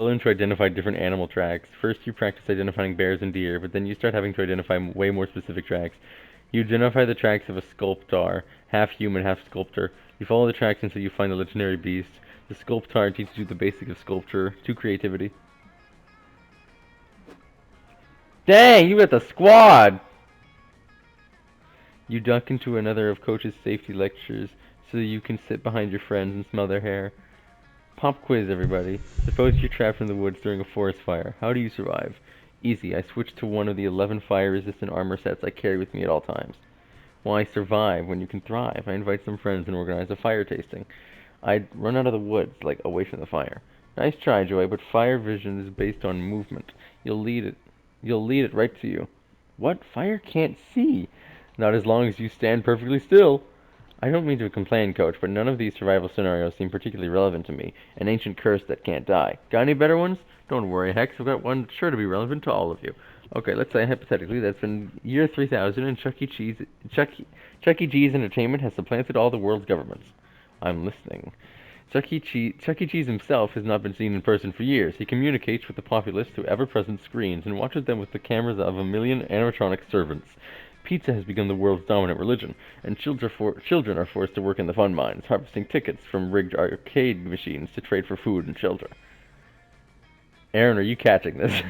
learn to identify different animal tracks. First, you practice identifying bears and deer, but then you start having to identify way more specific tracks. You identify the tracks of a sculptor, half human, half sculptor. You follow the tracks until you find the legendary beast. The sculptor teaches you the basic of sculpture, to creativity. Dang, you got the squad! You duck into another of Coach's safety lectures so that you can sit behind your friends and smell their hair. Pop quiz, everybody. Suppose you're trapped in the woods during a forest fire. How do you survive? Easy. I switch to one of the 11 fire-resistant armor sets I carry with me at all times. Why survive when you can thrive? I invite some friends and organize a fire tasting. I'd run out of the woods, like away from the fire. Nice try, Joy, but fire vision is based on movement. You'll lead it. You'll lead it right to you. What? Fire can't see. Not as long as you stand perfectly still. I don't mean to complain, Coach, but none of these survival scenarios seem particularly relevant to me. An ancient curse that can't die. Got any better ones? Don't worry, Hex, I've got one sure to be relevant to all of you. Okay, let's say hypothetically that's been year 3000 and Chuck E. Cheese Entertainment has supplanted all the world's governments. I'm listening. Chuck E. Cheese himself has not been seen in person for years. He communicates with the populace through ever-present screens and watches them with the cameras of a million animatronic servants. Pizza has become the world's dominant religion, and children are forced to work in the fun mines, harvesting tickets from rigged arcade machines to trade for food and shelter. Aaron, are you catching this?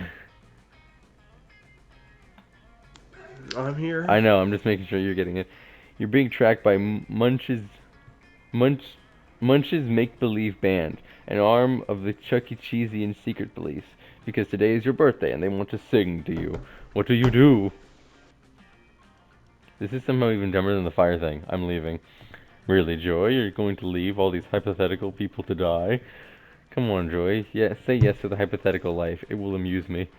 I'm here. I know, I'm just making sure you're getting it. You're being tracked by Munch, Munch's make-believe band, an arm of the Chuck E. Cheesian secret police, because today is your birthday and they want to sing to you. What do you do? This is somehow even dumber than the fire thing. I'm leaving. Really, Joy? You're going to leave all these hypothetical people to die? Come on, Joy. Yeah, say yes to the hypothetical life. It will amuse me.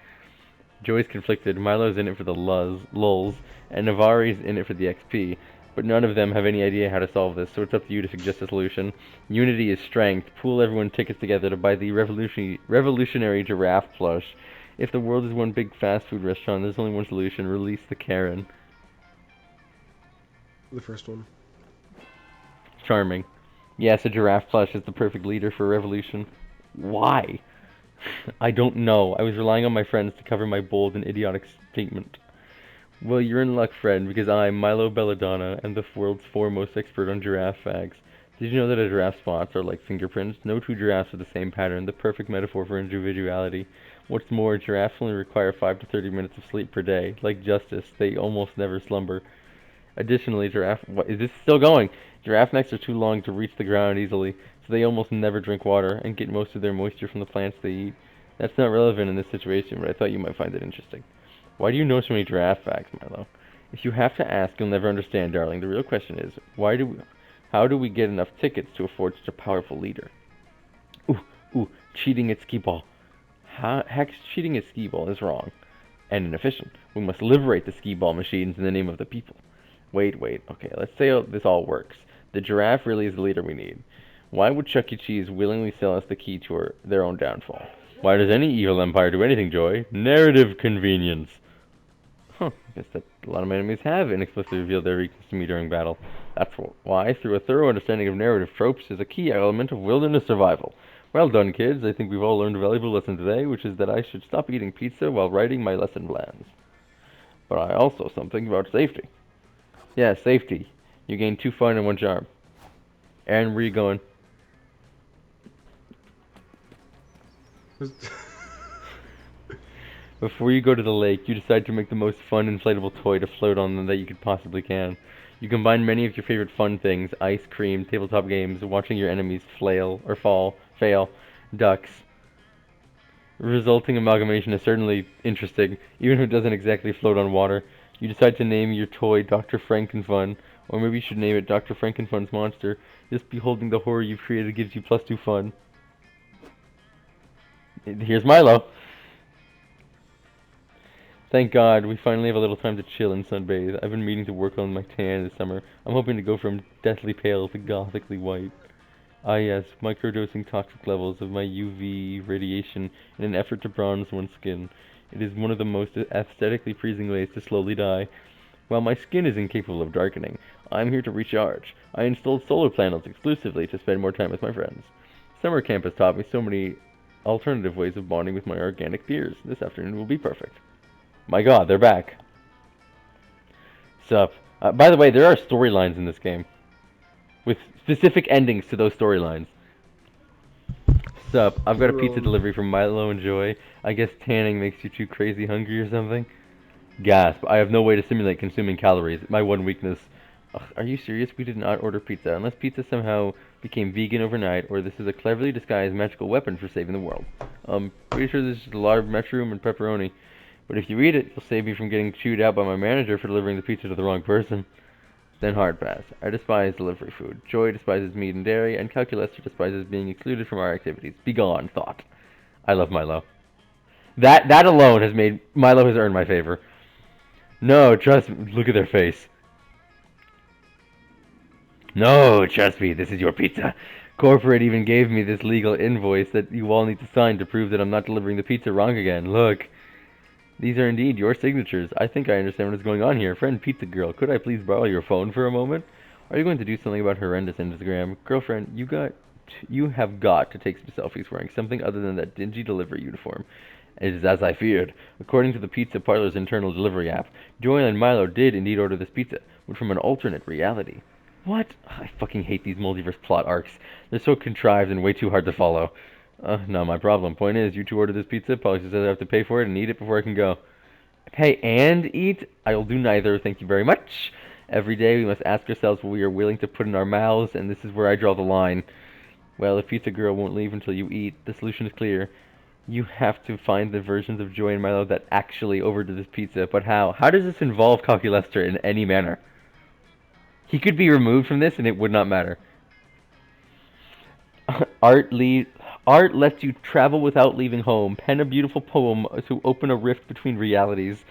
Joy's conflicted. Milo's in it for the lulz, and Navari's in it for the XP. But none of them have any idea how to solve this, so it's up to you to suggest a solution. Unity is strength. Pool everyone tickets together to buy the revolutionary giraffe plush. If the world is one big fast food restaurant, there's only one solution. Release the Karen. The first one. Charming. Yes, a giraffe plush is the perfect leader for a revolution. Why? I don't know. I was relying on my friends to cover my bold and idiotic statement. Well, you're in luck, friend, because I'm Milo Belladonna and the world's foremost expert on giraffe facts. Did you know that a giraffe's spots are like fingerprints? No two giraffes have the same pattern, the perfect metaphor for individuality. What's more, giraffes only require 5 to 30 minutes of sleep per day. Like justice, they almost never slumber. Additionally, what, is this still going? Giraffe necks are too long to reach the ground easily, so they almost never drink water and get most of their moisture from the plants they eat. That's not relevant in this situation, but I thought you might find it interesting. Why do you know so many giraffe facts, Milo? If you have to ask, you'll never understand, darling. The real question is, how do we get enough tickets to afford such a powerful leader? Ooh, cheating at skee ball. Heck, cheating at skee ball is wrong and inefficient. We must liberate the skee ball machines in the name of the people. Wait, okay, let's say this all works. The giraffe really is the leader we need. Why would Chuck E. Cheese willingly sell us the key to their own downfall? Why does any evil empire do anything, Joy? Narrative convenience. Huh, I guess that a lot of my enemies have inexplicably revealed their weakness to me during battle. That's why, through a thorough understanding of narrative tropes, is a key element of wilderness survival. Well done, kids. I think we've all learned a valuable lesson today, which is that I should stop eating pizza while writing my lesson plans. But I also something about safety. Yeah, safety. You gain 2 fun in 1 charm. Aaron, where you going? Before you go to the lake, you decide to make the most fun inflatable toy to float on that you could possibly can. You combine many of your favorite fun things, ice cream, tabletop games, watching your enemies fail, ducks. Resulting amalgamation is certainly interesting, even if it doesn't exactly float on water. You decide to name your toy Dr. Frankenfun, or maybe you should name it Dr. Frankenfun's Monster. Just beholding the horror you've created gives you +2 fun. Here's Milo. Thank God, we finally have a little time to chill and sunbathe. I've been meaning to work on my tan this summer. I'm hoping to go from deathly pale to gothically white. Ah yes, microdosing toxic levels of my UV radiation in an effort to bronze one's skin. It is one of the most aesthetically pleasing ways to slowly die. While my skin is incapable of darkening, I'm here to recharge. I installed solar panels exclusively to spend more time with my friends. Summer camp has taught me so many alternative ways of bonding with my organic peers. This afternoon will be perfect. My god, they're back. Sup. By the way, there are storylines in this game. With specific endings to those storylines. Sup, I've got a pizza Prom. delivery from Milo and Joy. I guess tanning makes you too crazy hungry or something. Gasp, I have no way to simulate consuming calories. My one weakness. Ugh, are you serious? We did not order pizza. Unless pizza somehow became vegan overnight, or this is a cleverly disguised magical weapon for saving the world. Pretty sure this is just a large mushroom and pepperoni. But if you eat it, you'll save me from getting chewed out by my manager for delivering the pizza to the wrong person. Then hard pass. I despise delivery food. Joy despises meat and dairy, and Calculus despises being excluded from our activities. Begone, thought. I love Milo. That alone has made Milo has earned my favor. No, trust me. Look at their face. No, trust me. This is your pizza. Corporate even gave me this legal invoice that you all need to sign to prove that I'm not delivering the pizza wrong again. Look. These are indeed your signatures. I think I understand what is going on here. Friend Pizza Girl, could I please borrow your phone for a moment? Are you going to do something about horrendous Instagram? Girlfriend, you have got to take some selfies wearing something other than that dingy delivery uniform. It is as I feared. According to the pizza parlor's internal delivery app, Joy and Milo did indeed order this pizza, but from an alternate reality. What? I fucking hate these multiverse plot arcs. They're so contrived and way too hard to follow. Not my problem. Point is, you two ordered this pizza. Polly says I have to pay for it and eat it before I can go. Pay and eat? I will do neither, thank you very much. Every day we must ask ourselves what we are willing to put in our mouths, and this is where I draw the line. Well, if Pizza Girl won't leave until you eat, the solution is clear. You have to find the versions of Joy and Milo that actually overdid this pizza. But how? How does this involve Calculester in any manner? He could be removed from this and it would not matter. Art lead Art lets you travel without leaving home. Pen a beautiful poem to open a rift between realities.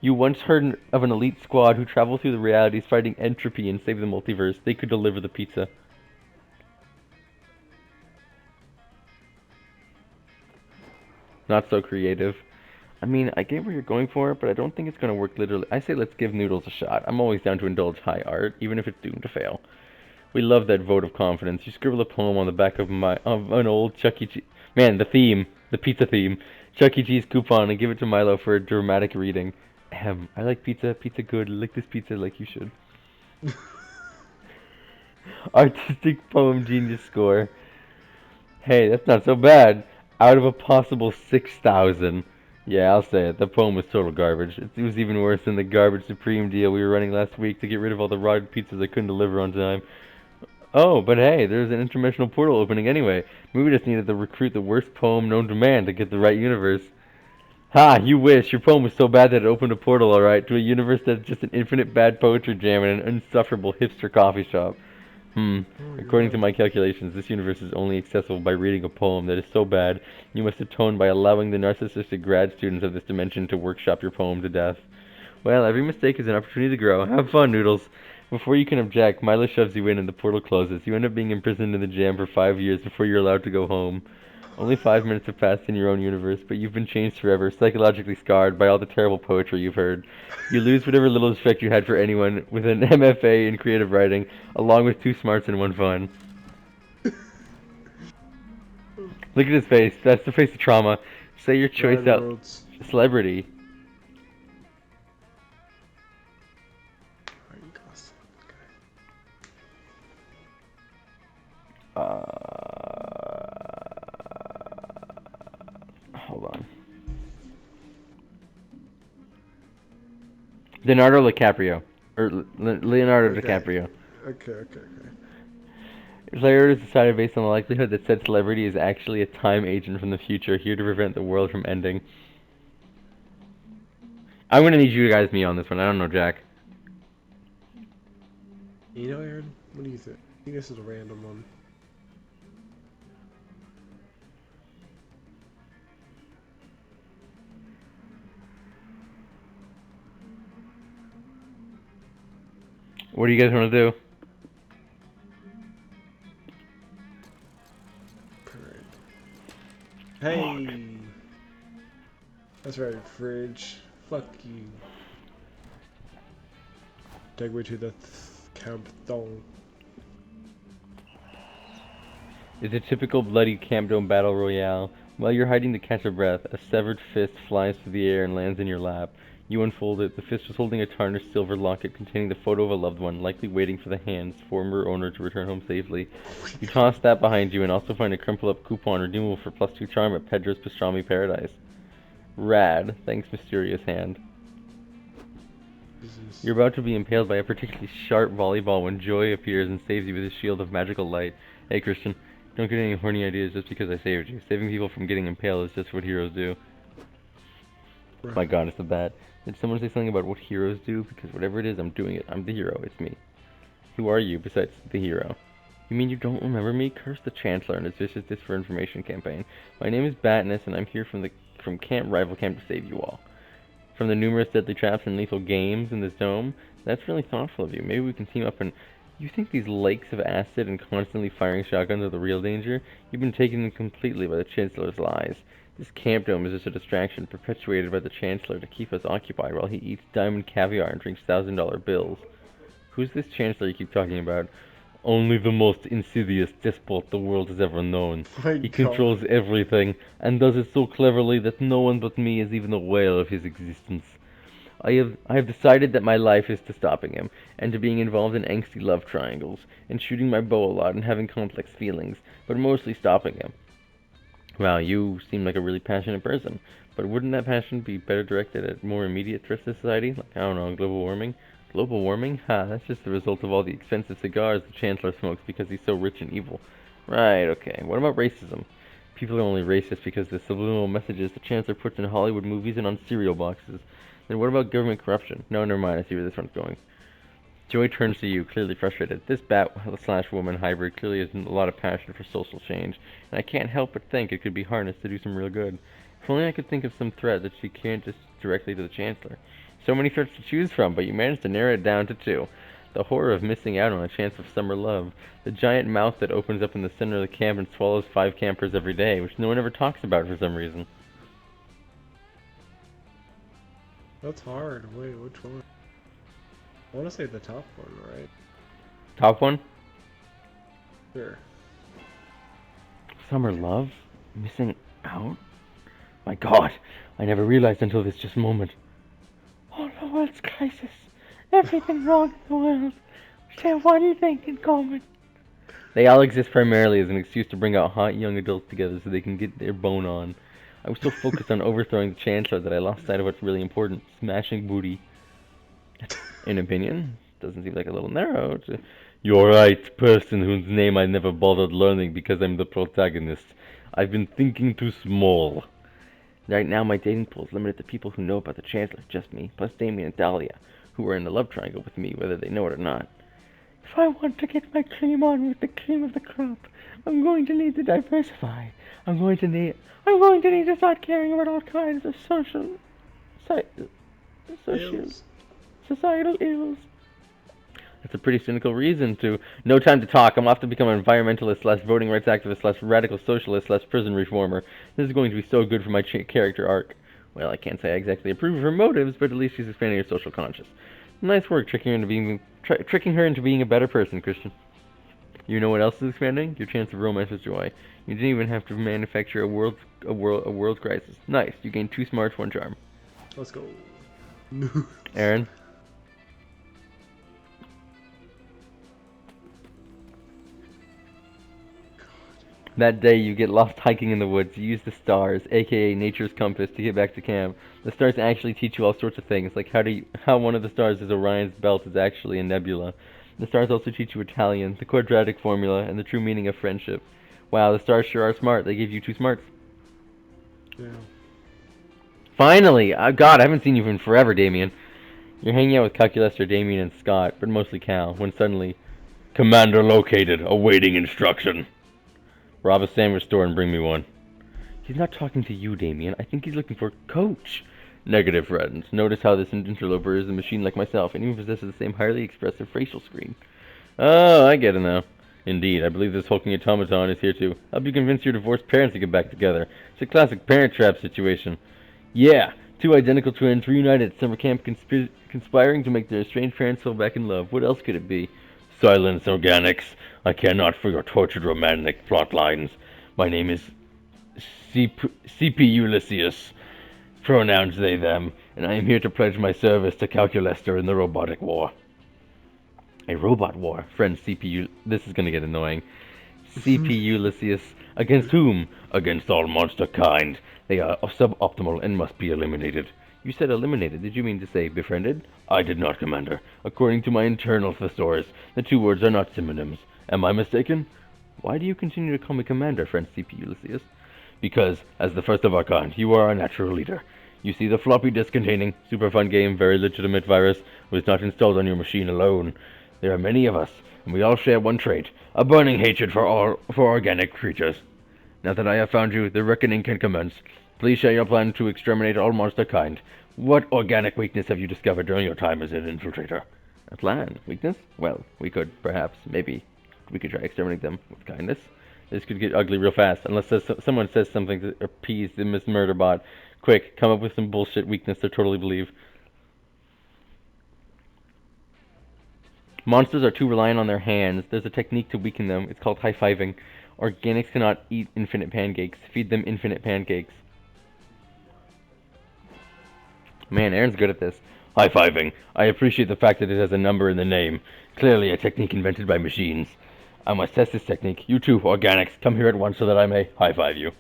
You once heard of an elite squad who travel through the realities fighting entropy and save the multiverse. They could deliver the pizza. Not so creative. I mean, I get where you're going for it, but I don't think it's going to work literally. I say let's give Noodles a shot. I'm always down to indulge high art, even if it's doomed to fail. We love that vote of confidence. You scribble a poem on the back of an old Chuck E. Cheese. Man, the theme, the pizza theme, Chuck E. Cheese coupon, and give it to Milo for a dramatic reading. I like pizza. Pizza good. Lick this pizza like you should. Artistic poem genius score. Hey, that's not so bad. Out of a possible 6,000. Yeah, I'll say it. The poem was total garbage. It was even worse than the garbage Supreme deal we were running last week to get rid of all the rotted pizzas I couldn't deliver on time. Oh, but hey, there's an interdimensional portal opening anyway. We just needed to recruit the worst poem known to man to get the right universe. Ha, you wish. Your poem was so bad that it opened a portal, alright, to a universe that's just an infinite bad poetry jam and an insufferable hipster coffee shop. Hmm. Oh my According to god. my calculations, this universe is only accessible by reading a poem that is so bad you must atone by allowing the narcissistic grad students of this dimension to workshop your poem to death. Well, every mistake is an opportunity to grow. Have fun, Noodles. Before you can object, Milo shoves you in and the portal closes. You end up being imprisoned in the jam for 5 years before you're allowed to go home. Only 5 minutes have passed in your own universe, but you've been changed forever, psychologically scarred by all the terrible poetry you've heard. You lose whatever little respect you had for anyone with an MFA in creative writing, along with 2 smarts and 1 fun. Look at his face. That's the face of trauma. Say your choice Ryan out. Rhodes. Celebrity. Ryan Gosling. Hold on. Leonardo DiCaprio. Or Leonardo Okay. DiCaprio. Okay. Layer is decided based on the likelihood that said celebrity is actually a time agent from the future here to prevent the world from ending. I'm gonna need you to guys me on this one. I don't know, Jack. You know, Aaron, what do you think? I think this is a random one. What do you guys want to do? Alright. Fuck. Hey! That's right, fridge. Fuck you. Take me to the camp thong. It's a typical bloody Camp Dome battle royale. While you're hiding to catch a breath, a severed fist flies through the air and lands in your lap. You unfold it. The fist was holding a tarnished silver locket containing the photo of a loved one, likely waiting for the hand's former owner to return home safely. Oh my You god. toss that behind you and also find a crumpled up coupon redeemable for +2 charm at Pedro's Pastrami Paradise. Rad. Thanks, mysterious hand. Jesus. You're about to be impaled by a particularly sharp volleyball when Joy appears and saves you with a shield of magical light. Hey, Christian, don't get any horny ideas just because I saved you. Saving people from getting impaled is just what heroes do. My Right. god, it's so bad. Did someone say something about what heroes do? Because whatever it is, I'm doing it. I'm the hero. It's me. Who are you besides the hero? You mean you don't remember me? Curse the Chancellor and his vicious disinformation campaign. My name is Batness, and I'm here from Camp Rival Camp to save you all. From the numerous deadly traps and lethal games in this dome. That's really thoughtful of you. Maybe we can team up and... You think these lakes of acid and constantly firing shotguns are the real danger? You've been taken in completely by the Chancellor's lies. This camp dome is just a distraction perpetuated by the Chancellor to keep us occupied while he eats diamond caviar and drinks $1,000 bills. Who's this Chancellor you keep talking about? Only the most insidious despot the world has ever known. Oh my He god. controls everything, and does it so cleverly that no one but me is even aware of his existence. I have decided that my life is to stopping him, and to being involved in angsty love triangles, and shooting my bow a lot and having complex feelings, but mostly stopping him. Wow, you seem like a really passionate person, but wouldn't that passion be better directed at more immediate threats to society? Like, I don't know, global warming? Global warming? Ha, that's just the result of all the expensive cigars the Chancellor smokes because he's so rich and evil. Right, okay. What about racism? People are only racist because the subliminal messages the Chancellor puts in Hollywood movies and on cereal boxes. Then what about government corruption? No, never mind, I see where this one's going. Joy turns to you, clearly frustrated. This bat/woman hybrid clearly has a lot of passion for social change, and I can't help but think it could be harnessed to do some real good. If only I could think of some threat that she can't just directly to the Chancellor. So many threats to choose from, but you managed to narrow it down to two. The horror of missing out on a chance of summer love. The giant mouth that opens up in the center of the camp and swallows 5 campers every day, which no one ever talks about for some reason. That's hard. Wait, which one? I want to say the top one, right? Top one? Sure. Summer love? Missing out? My god, I never realized until this just moment. All the world's crisis. Everything wrong in the world. Share one thing in common. They all exist primarily as an excuse to bring out hot young adults together so they can get their bone on. I was so focused on overthrowing the Chancellor that I lost sight of what's really important. Smashing booty. In opinion, doesn't seem like a little narrow. You're right, person whose name I never bothered learning because I'm the protagonist. I've been thinking too small. Right now, my dating pool is limited to people who know about the Chancellor, just me, plus Damien and Dahlia, who are in the love triangle with me, whether they know it or not. If I want to get my cream on with the cream of the crop, I'm going to need to diversify. I'm going to need to start caring about all kinds of social, Ills. societal ills. That's a pretty cynical reason to. No time to talk. I'm off to become an environmentalist slash voting rights activist slash radical socialist slash prison reformer. This is going to be so good for my character arc. Well, I can't say I exactly approve of her motives, but at least she's expanding her social conscience. Nice work tricking her into being a better person, Christian. You know what else is expanding? Your chance of romance with Joy. You didn't even have to manufacture a world crisis. Nice. You gained 2 smarts, 1 charm. Let's go. Aaron. That day, you get lost hiking in the woods. You use the stars, aka nature's compass, to get back to camp. The stars actually teach you all sorts of things, like how one of the stars is Orion's belt is actually a nebula. The stars also teach you Italian, the quadratic formula, and the true meaning of friendship. Wow, the stars sure are smart. They gave you 2 smarts. Yeah. Finally! God, I haven't seen you in forever, Damien. You're hanging out with Calculester, Damien, and Scott, but mostly Cal, when suddenly... Commander located, awaiting instruction. Rob a sandwich store and bring me one. He's not talking to you, Damien. I think he's looking for Coach. Negative, friends. Notice how this interloper is a machine like myself, and even possesses the same highly expressive facial screen. Oh, I get it now. Indeed, I believe this hulking automaton is here to help you convince your divorced parents to get back together. It's a classic parent trap situation. Yeah, 2 identical twins reunited at summer camp conspiring to make their estranged parents fall back in love. What else could it be? Silence, organics. I care not for your tortured romantic plot lines. My name is CP Ulysses, pronouns they them, and I am here to pledge my service to Calculester in the robotic war. A robot war, friend CPU. This is gonna get annoying. CPU Ulysses. Against whom? Against all monster kind. They are suboptimal and must be eliminated. You said eliminated. Did you mean to say befriended? I did not, Commander. According to my internal thesaurus, the two words are not synonyms. Am I mistaken? Why do you continue to call me Commander, friend CPU Ulysses? Because, as the first of our kind, you are our natural leader. You see, the floppy disk containing super fun game, very legitimate virus was not installed on your machine alone. There are many of us, and we all share one trait, a burning hatred for organic creatures. Now that I have found you, the reckoning can commence. Please share your plan to exterminate all monster kind. What organic weakness have you discovered during your time as an infiltrator? A plan? Weakness? Well, we could, perhaps, maybe, we could try exterminating them with kindness. This could get ugly real fast, unless someone says something to appease the Miss Murderbot. Quick, come up with some bullshit weakness to totally believe. Monsters are too reliant on their hands. There's a technique to weaken them. It's called high-fiving. Organics cannot eat infinite pancakes. Feed them infinite pancakes. Man, Aaron's good at this. High-fiving. I appreciate the fact that it has a number in the name. Clearly a technique invented by machines. I must test this technique. You too, organics, come here at once so that I may high-five you.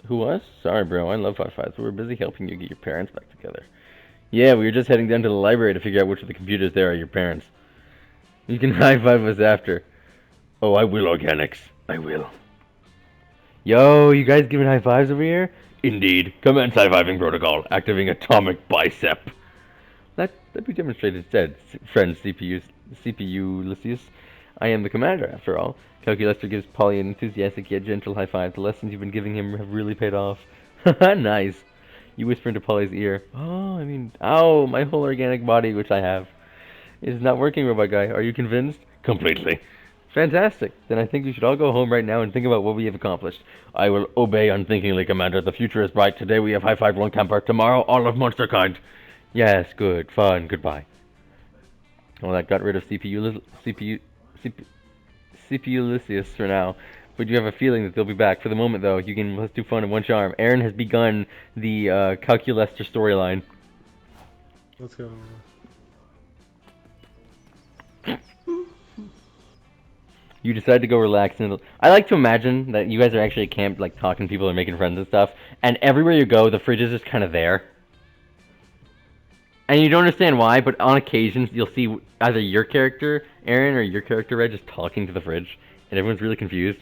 Who was? Sorry, bro. I love high-fives. We were busy helping you get your parents back together. Yeah, we were just heading down to the library to figure out which of the computers there are your parents. You can high-five us after. Oh, I will, organics. I will. Yo, you guys giving high fives over here? Indeed. Commence high-fiving protocol. Activating atomic bicep. That be demonstrated instead, friend CPU Lysius. I am the commander, after all. Calculester gives Polly an enthusiastic yet gentle high five. The lessons you've been giving him have really paid off. Haha, nice. You whisper into Polly's ear. Ow, my whole organic body, which I have, is not working, robot guy. Are you convinced? Completely. Fantastic. Then I think we should all go home right now and think about what we have accomplished. I will obey unthinkingly, Commander. The future is bright. Today we have high five Lone Camper. Tomorrow all of monster kind. Yes, good, fun, goodbye. Well, that got rid of CPU Lysius for now. But you have a feeling that they'll be back. For the moment, though, you can let's do fun and one charm. Aaron has begun the Calculester storyline. Let's go. You decide to go relax, and I like to imagine that you guys are actually at camp, like talking to people and making friends and stuff. And everywhere you go, the fridge is just kind of there. And you don't understand why, but on occasions you'll see either your character, Aaron, or your character, Red, just talking to the fridge, and everyone's really confused.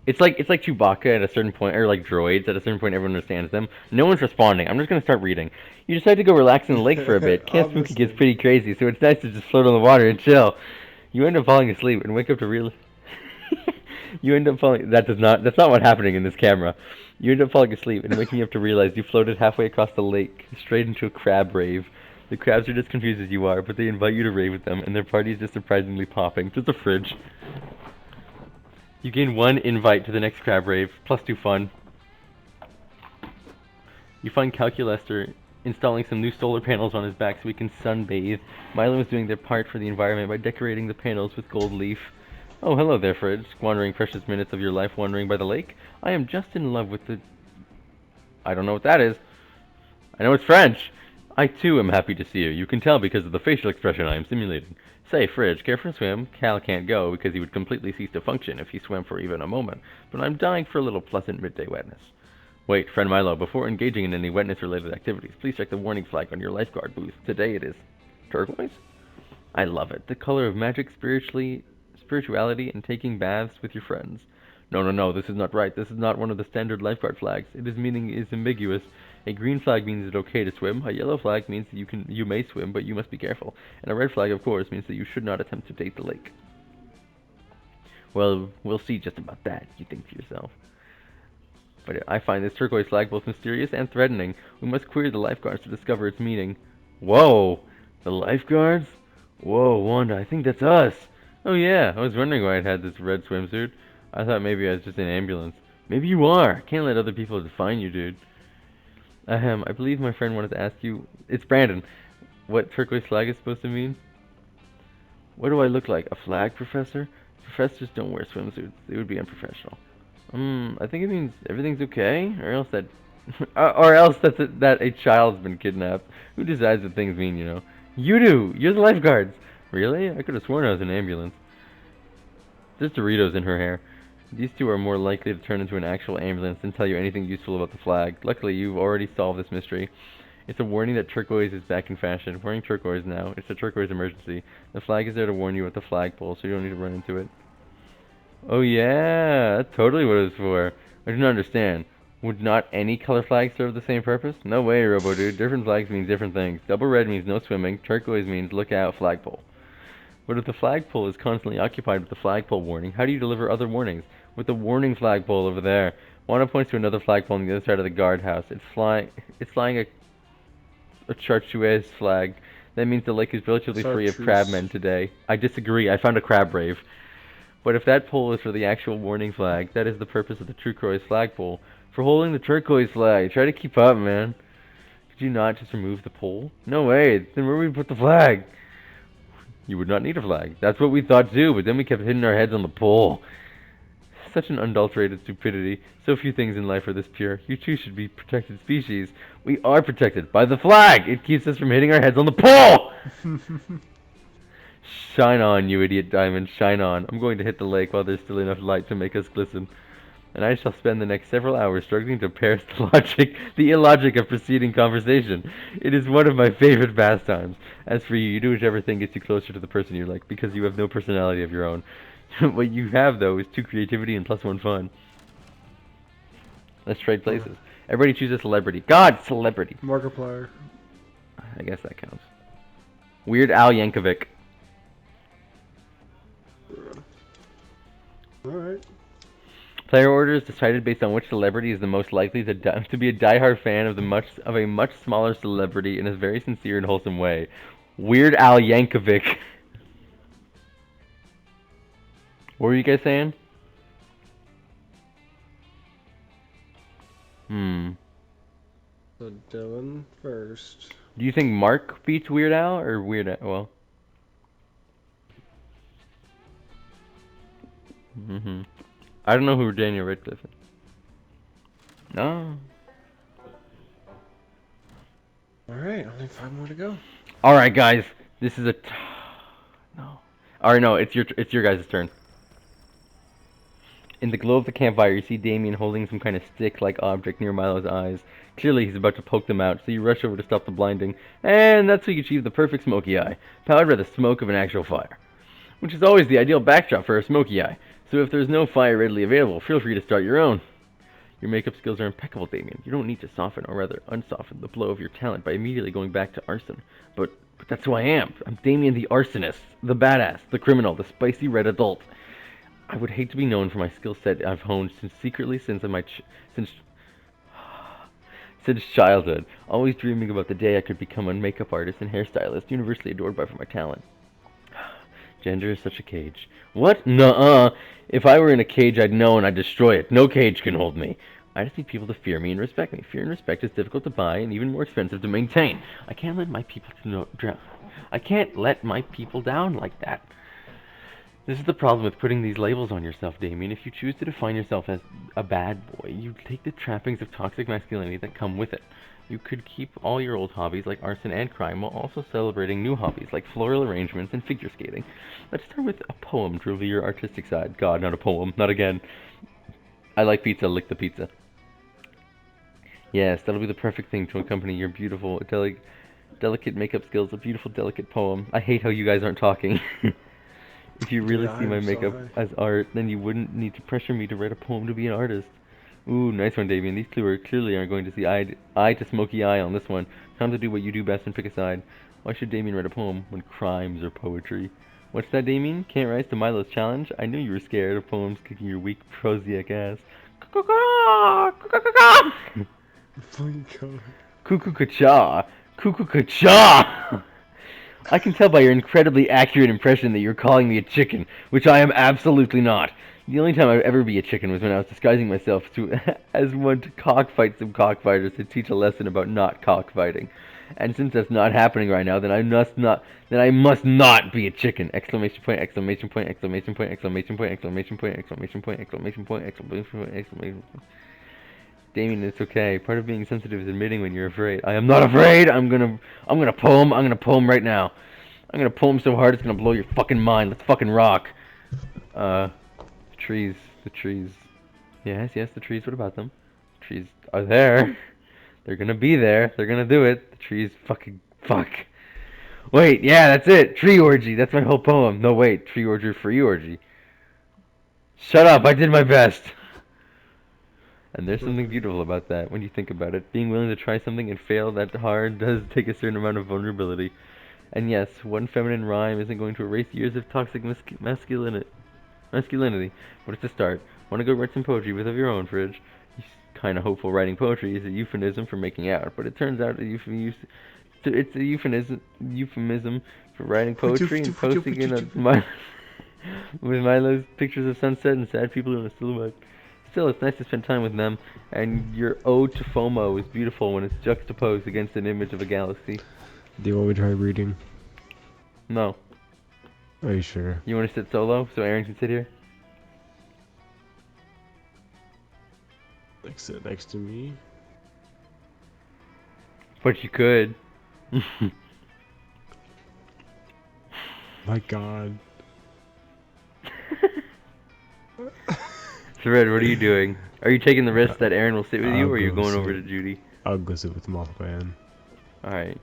It's like Chewbacca at a certain point, or like droids at a certain point. Everyone understands them. No one's responding. I'm just gonna start reading. You decide to go relax in the lake for a bit. Camp Spooky gets pretty crazy, so it's nice to just float on the water and chill. You end up falling asleep and wake up to real. You end up falling. That's not what's happening in this camera. You end up falling asleep and waking up to realize you floated halfway across the lake, straight into a crab rave. The crabs are just confused as you are, but they invite you to rave with them, and their party is just surprisingly popping. Just a fridge. You gain one invite to the next crab rave, plus 2 fun. You find Calculester installing some new solar panels on his back so he can sunbathe. Milo is doing their part for the environment by decorating the panels with gold leaf. Oh, hello there, Fridge. Squandering precious minutes of your life wandering by the lake? I am just in love with the... I don't know what that is. I know it's French. I, too, am happy to see you. You can tell because of the facial expression I am simulating. Say, Fridge, care for a swim? Cal can't go because he would completely cease to function if he swam for even a moment, but I'm dying for a little pleasant midday wetness. Wait, friend Milo, before engaging in any wetness-related activities, please check the warning flag on your lifeguard booth. Today it is turquoise? I love it. The color of magic, spirituality, and taking baths with your friends. No, this is not right. This is not one of the standard lifeguard flags. Its meaning is ambiguous. A green flag means it's okay to swim. A yellow flag means that you may swim, but you must be careful. And a red flag, of course, means that you should not attempt to date the lake. Well, we'll see just about that, you think to yourself. But I find this turquoise flag both mysterious and threatening. We must query the lifeguards to discover its meaning. Whoa! The lifeguards? Whoa, Wanda, I think that's us! Oh yeah, I was wondering why it had this red swimsuit. I thought maybe I was just an ambulance. Maybe you are! Can't let other people define you, dude. I believe my friend wanted to ask you... It's Brandon. What turquoise flag is supposed to mean? What do I look like? A flag professor? Professors don't wear swimsuits. They would be unprofessional. I think it means everything's okay, or else that, or else that a child's been kidnapped. Who decides what things mean, you know? You do! You're the lifeguards! Really? I could have sworn I was an ambulance. There's Doritos in her hair. These two are more likely to turn into an actual ambulance than tell you anything useful about the flag. Luckily, you've already solved this mystery. It's a warning that turquoise is back in fashion. Wearing turquoise now. It's a turquoise emergency. The flag is there to warn you at the flagpole, so you don't need to run into it. Oh yeah, that's totally what it was for. I do not understand. Would not any color flag serve the same purpose? No way, Robo Dude. Different flags mean different things. Double red means no swimming. Turquoise means look out, flagpole. But if the flagpole is constantly occupied with the flagpole warning, how do you deliver other warnings? With the warning flagpole over there. Juana points to another flagpole on the other side of the guardhouse. It's flying a chartreuse flag. That means the lake is relatively free of Chartreuse. crabmen today. I disagree. I found a crab rave. But if that pole is for the actual warning flag, that is the purpose of the turquoise flagpole. For holding the turquoise flag. Try to keep up, man. Could you not just remove the pole? No way. Then where would we put the flag? You would not need a flag. That's what we thought too, but then we kept hitting our heads on the pole. Such an unadulterated stupidity. So few things in life are this pure. You too should be protected species. We are protected by the flag. It keeps us from hitting our heads on the pole. Shine on, you idiot diamond. Shine on. I'm going to hit the lake while there's still enough light to make us glisten. And I shall spend the next several hours struggling to parse the illogic of preceding conversation. It is one of my favorite pastimes. As for you, you do whichever thing gets you closer to the person you like, because you have no personality of your own. What you have, though, is 2 creativity and +1 fun. Let's trade places. Everybody choose a celebrity. God, celebrity. Markiplier. I guess that counts. Weird Al Yankovic. Alright. Player order is decided based on which celebrity is the most likely to be a diehard fan of a much smaller celebrity in a very sincere and wholesome way. Weird Al Yankovic. What were you guys saying? So Dylan first. Do you think Mark beats Weird Al or Weird Al? Well. I don't know who Daniel Radcliffe is. No. Alright, only 5 more to go. All right, guys. This is no. All right, no. It's your guys' turn. In the glow of the campfire, you see Damien holding some kind of stick-like object near Milo's eyes. Clearly, he's about to poke them out, so you rush over to stop the blinding, and that's how you achieve the perfect smoky eye, powered by the smoke of an actual fire. Which is always the ideal backdrop for a smoky eye, so if there's no fire readily available, feel free to start your own. Your makeup skills are impeccable, Damien. You don't need to soften, or rather unsoften, the blow of your talent by immediately going back to arson. But that's who I am. I'm Damien the arsonist, the badass, the criminal, the spicy red adult. I would hate to be known for my skill set I've honed since childhood, always dreaming about the day I could become a makeup artist and hairstylist, universally adored by for my talent. Gender is such a cage. What? Nuh-uh. If I were in a cage, I'd know and I'd destroy it. No cage can hold me. I just need people to fear me and respect me. Fear and respect is difficult to buy and even more expensive to maintain. I can't let my people down like that. This is the problem with putting these labels on yourself, Damien. If you choose to define yourself as a bad boy, you take the trappings of toxic masculinity that come with it. You could keep all your old hobbies like arson and crime while also celebrating new hobbies like floral arrangements and figure skating. Let's start with a poem to reveal your artistic side. God, not a poem. Not again. I like pizza. Lick the pizza. Yes, that'll be the perfect thing to accompany your beautiful, delicate makeup skills. A beautiful, delicate poem. I hate how you guys aren't talking. If you really Dude, see my I'm makeup so as art, then you wouldn't need to pressure me to write a poem to be an artist. Ooh, nice one, Damien. These two clearly aren't going to see eye to smoky eye on this one. Time to do what you do best and pick a side. Why should Damien write a poem when crimes are poetry? What's that, Damien? Can't rise to Milo's challenge? I knew you were scared of poems kicking your weak, prosiac ass. Oh my god. Cuckoo-ca-cha! Cuckoo-ca-cha! I can tell by your incredibly accurate impression that you're calling me a chicken, which I am absolutely not. The only time I'd ever be a chicken was when I was disguising myself as one to cockfight some cockfighters to teach a lesson about not cockfighting. And since that's not happening right now, then I must not be a chicken! Exclamation point! Exclamation point! Exclamation point! Exclamation point! Exclamation point! Exclamation point! Exclamation point! Exclamation point! Exclamation point! Damien, it's okay. Part of being sensitive is admitting when you're afraid. I am not afraid. I'm gonna pull him. I'm gonna pull him right now. I'm gonna pull him so hard it's gonna blow your fucking mind. Let's fucking rock. The trees. The trees. Yes, yes, the trees. What about them? The trees are there. They're gonna be there. They're gonna do it. The trees fucking fuck. Wait, yeah, that's it. Tree orgy. That's my whole poem. No, wait. Tree orgy, free orgy. Shut up. I did my best. And there's something beautiful about that when you think about it. Being willing to try something and fail that hard does take a certain amount of vulnerability. And yes, one feminine rhyme isn't going to erase years of toxic masculinity, but it's a start. Want to go write some poetry with of your own, Fridge? He's kind of hopeful writing poetry is a euphemism for making out, but it turns out it's a euphemism for writing poetry and posting it on with Milo's pictures of sunset and sad people in a silhouette. Still, it's nice to spend time with them, and your ode to FOMO is beautiful when it's juxtaposed against an image of a galaxy. Do you want me to try reading? No. Are you sure? You want to sit solo so Aaron can sit here? Like sit next to me? But you could. My god. Thread, what are you doing? Are you taking the risk that Aaron will sit with you, I'll or are you go going over to sit. Judy? I'll go sit with Mothman. Alright.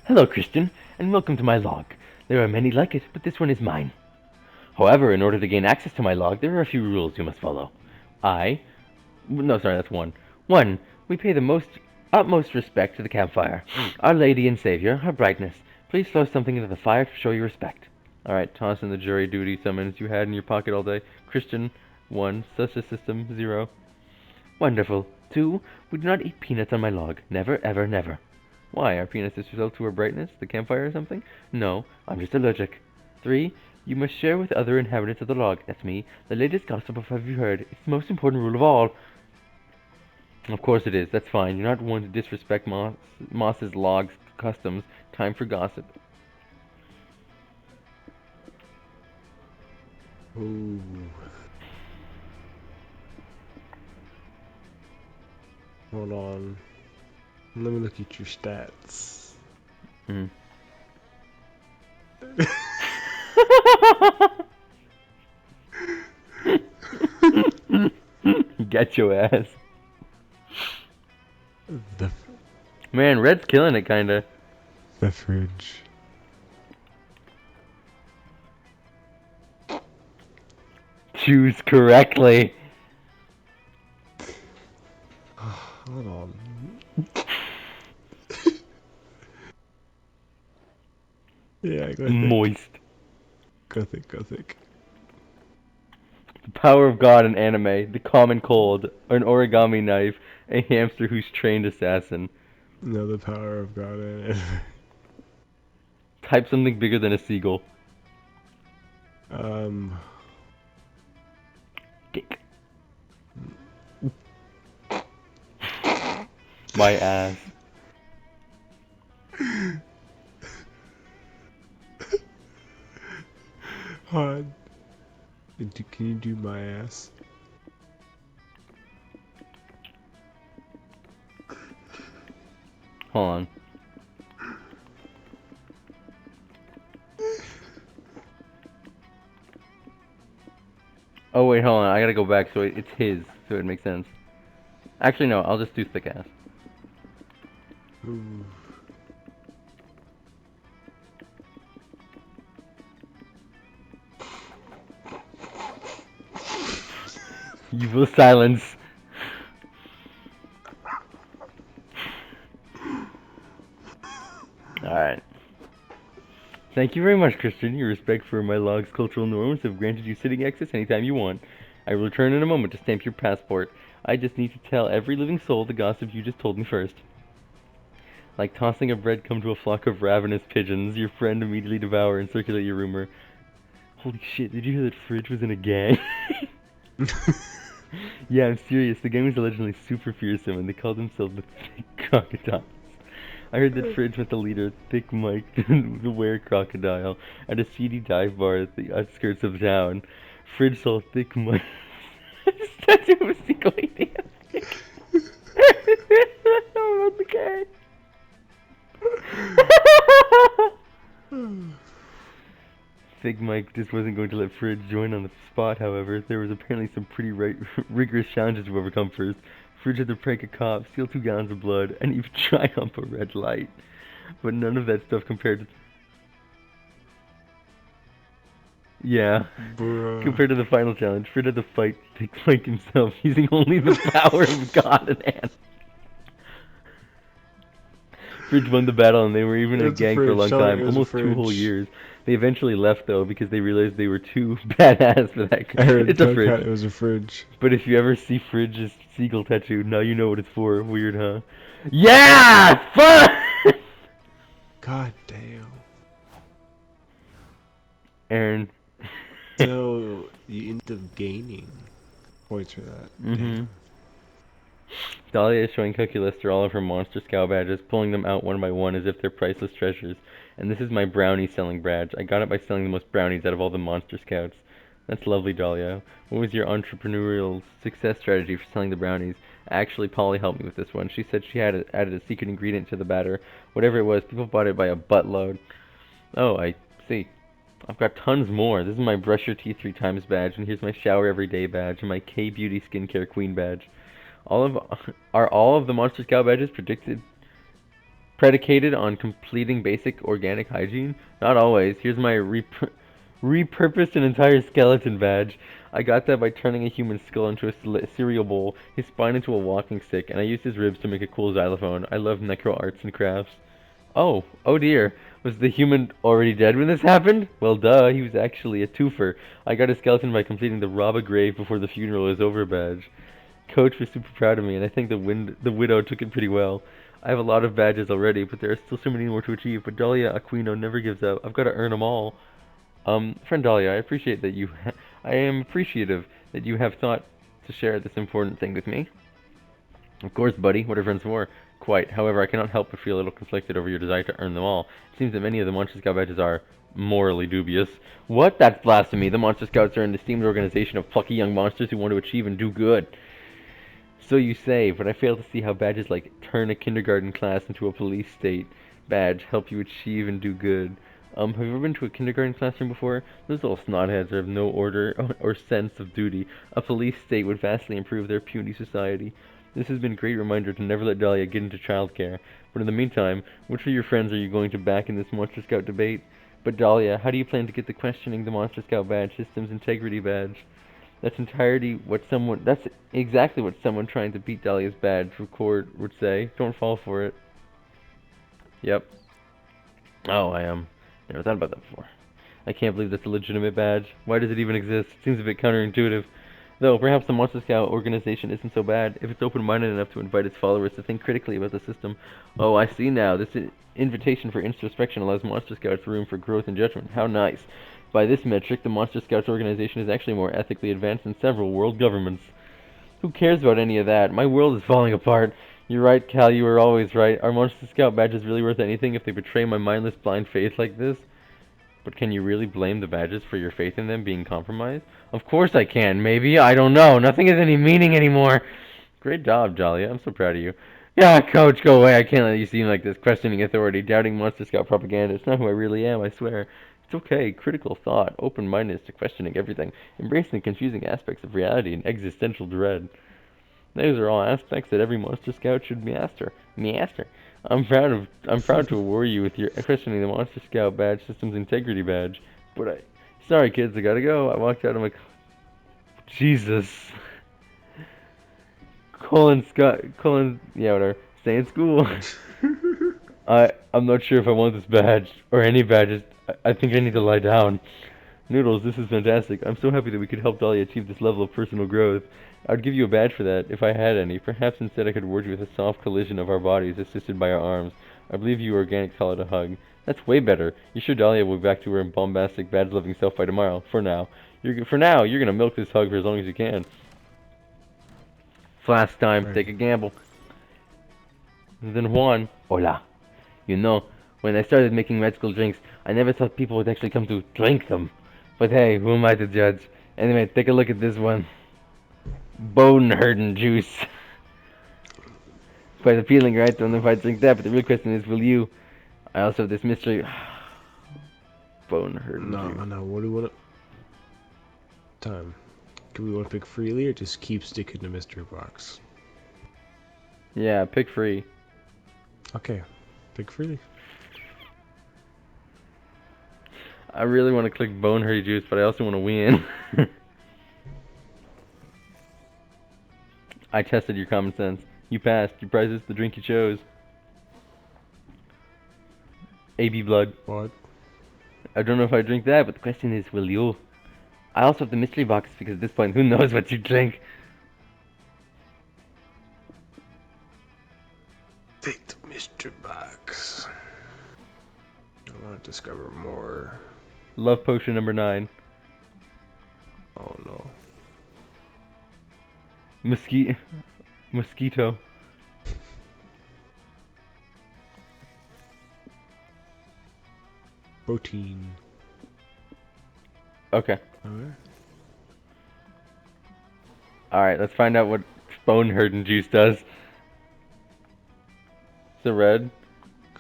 Hello, Christian, and welcome to my log. There are many like it, but this one is mine. However, in order to gain access to my log, there are a few rules you must follow. No, sorry, that's one. 1. We pay the utmost respect to the campfire. Our Lady and Savior, her brightness. Please throw something into the fire to show your respect. Alright, toss in the jury duty summons you had in your pocket all day. Christian, 1. Such a system, 0. Wonderful. 2. We do not eat peanuts on my log. Never, ever, never. Why? Are peanuts just result to her brightness? The campfire or something? No, I'm just allergic. 3. You must share with other inhabitants of the log. That's me. The latest gossip of have you heard. It's the most important rule of all. Of course it is. That's fine. You're not one to disrespect Moss's log's customs. Time for gossip. Ooh. Hold on. Let me look at your stats. Get your ass. The Man, Red's killing it, kinda. fridge. Choose correctly. Hold on. Yeah, go thick. Moist. Go thick, go thick. The power of God in anime, the common cold, an origami knife, a hamster who's trained assassin. No, the power of God in it. Type something bigger than a seagull. Dick. My ass. Hold on. Can you do my ass? Hold on. Oh wait, hold on. I gotta go back so it's his, so it makes sense. Actually, no. I'll just do thick ass. Ooh. You will silence. Alright. Thank you very much, Christian. Your respect for my log's cultural norms have granted you sitting access anytime you want. I will return in a moment to stamp your passport. I just need to tell every living soul the gossip you just told me first. Like tossing a breadcrumb to a flock of ravenous pigeons, your friend immediately devour and circulate your rumor. Holy shit, did you hear that Fridge was in a gang? Yeah, I'm serious. The gang was allegedly super fearsome, and they called themselves the Fake Crocodiles. I heard that Fridge met the leader, Thick Mike, the were crocodile, at a seedy dive bar at the outskirts of town. Fridge saw Thick Mike. Statue of a single lady. About the cat. Thick Mike just wasn't going to let Fridge join on the spot, however. There was apparently some pretty rigorous challenges to overcome first. Fridge had to prank a cop, steal 2 gallons of blood, and even triumph a red light. But none of that stuff compared to... Yeah. Bruh. Compared to the final challenge, Fridge had to fight Thick Mike himself, using only the power of God in hand. Fridge won the battle, and they were even a It's a gang for a fridge. long Tell her time, it was a almost 2 whole fridge. years. They eventually left, though, because they realized they were too badass for that. I heard It's a Cat fridge. it was a fridge. But if you ever see Fridge's seagull tattoo, now you know what it's for. Weird, huh? Yeah! Fun! God damn. Aaron. So you end up gaining points for that. Damn. Dahlia is showing Cookie Lister all of her Monster Scout badges, pulling them out one by one as if they're priceless treasures. And this is my brownie selling badge. I got it by selling the most brownies out of all the Monster Scouts. That's lovely, Dahlia. What was your entrepreneurial success strategy for selling the brownies? Actually, Polly helped me with this one. She said she had added a secret ingredient to the batter. Whatever it was, people bought it by a buttload. Oh, I see. I've got tons more. This is my Brush Your Teeth 3 times badge, and here's my Shower Every Day badge, and my K-Beauty Skincare Queen badge. Are all of the Monster Scout badges predicated on completing basic organic hygiene? Not always. Here's my repurposed an entire skeleton badge. I got that by turning a human skull into a cereal bowl, his spine into a walking stick, and I used his ribs to make a cool xylophone. I love necro arts and crafts. Oh dear. Was the human already dead when this happened? Well, duh, he was actually a twofer. I got a skeleton by completing the rob a grave before the funeral is over badge. Coach was super proud of me, and I think the widow took it pretty well. I have a lot of badges already, but there are still so many more to achieve. But Dahlia Aquino never gives up. I've got to earn them all. Friend Dahlia, I am appreciative that you have thought to share this important thing with me. Of course, buddy, what are friends for? Quite. However, I cannot help but feel a little conflicted over your desire to earn them all. It seems that many of the Monster Scout badges are morally dubious. What? That's blasphemy. The Monster Scouts are an esteemed organization of plucky young monsters who want to achieve and do good. So you say, but I fail to see how badges like turn a kindergarten class into a police state badge help you achieve and do good. Have you ever been to a kindergarten classroom before? Those little snotheads have no order or sense of duty. A police state would vastly improve their puny society. This has been a great reminder to never let Dahlia get into childcare. But in the meantime, which of your friends are you going to back in this Monster Scout debate? But Dahlia, how do you plan to get the questioning the Monster Scout badge system's integrity badge? That's exactly what someone trying to beat Dahlia's badge record would say. Don't fall for it. Yep. Oh, I am. Never thought about that before. I can't believe that's a legitimate badge. Why does it even exist? Seems a bit counterintuitive. Though, perhaps the Monster Scout organization isn't so bad if it's open-minded enough to invite its followers to think critically about the system. Oh, I see now. This invitation for introspection allows Monster Scouts room for growth and judgment. How nice. By this metric, the Monster Scouts organization is actually more ethically advanced than several world governments. Who cares about any of that? My world is falling apart. You're right, Cal, you were always right. Are Monster Scout badges really worth anything if they betray my mindless blind faith like this? But can you really blame the badges for your faith in them being compromised? Of course I can, maybe. I don't know. Nothing has any meaning anymore. Great job, Dahlia. I'm so proud of you. Yeah, Coach, go away. I can't let you seem like this, questioning authority, doubting Monster Scout propaganda. It's not who I really am, I swear. It's okay. Critical thought, open-mindedness to questioning everything, embracing the confusing aspects of reality and existential dread. Those are all aspects that every Monster Scout should master. Master. I'm proud to award you with your questioning the Monster Scout badge system's integrity badge. Sorry kids, I gotta go. I walked out of my, Jesus. Yeah, whatever. Stay in school. I'm not sure if I want this badge or any badges. I think I need to lie down. Noodles, this is fantastic. I'm so happy that we could help Dolly achieve this level of personal growth. I'd give you a badge for that, if I had any. Perhaps instead I could reward you with a soft collision of our bodies, assisted by our arms. I believe you organic call it a hug. That's way better. You sure Dahlia will be back to her bombastic, badge-loving self by tomorrow? For now, you're gonna milk this hug for as long as you can. Last time, Right. take a gamble. And then Juan, hola. You know, when I started making magical drinks, I never thought people would actually come to drink them. But hey, who am I to judge? Anyway, take a look at this one. Bone hurting juice. Quite appealing, right? Don't know if I drink that, but the real question is, will you? I also have this mystery. Bone hurting No, juice. no. What do we want? Time. Do we want to pick freely or just keep sticking to mystery box? Yeah, pick free. Okay, pick freely. I really want to click bone hurting juice, but I also want to win. I tested your common sense. You passed. Your prize is the drink you chose. AB blood. What? I don't know if I drink that, but the question is, will you? I also have the mystery box because at this point, who knows what you drink? Take the mystery box. I want to discover more. Love potion number 9. Oh no. Mosquito. Protein. Okay. Alright. Alright, let's find out what bone hurting juice does. The red.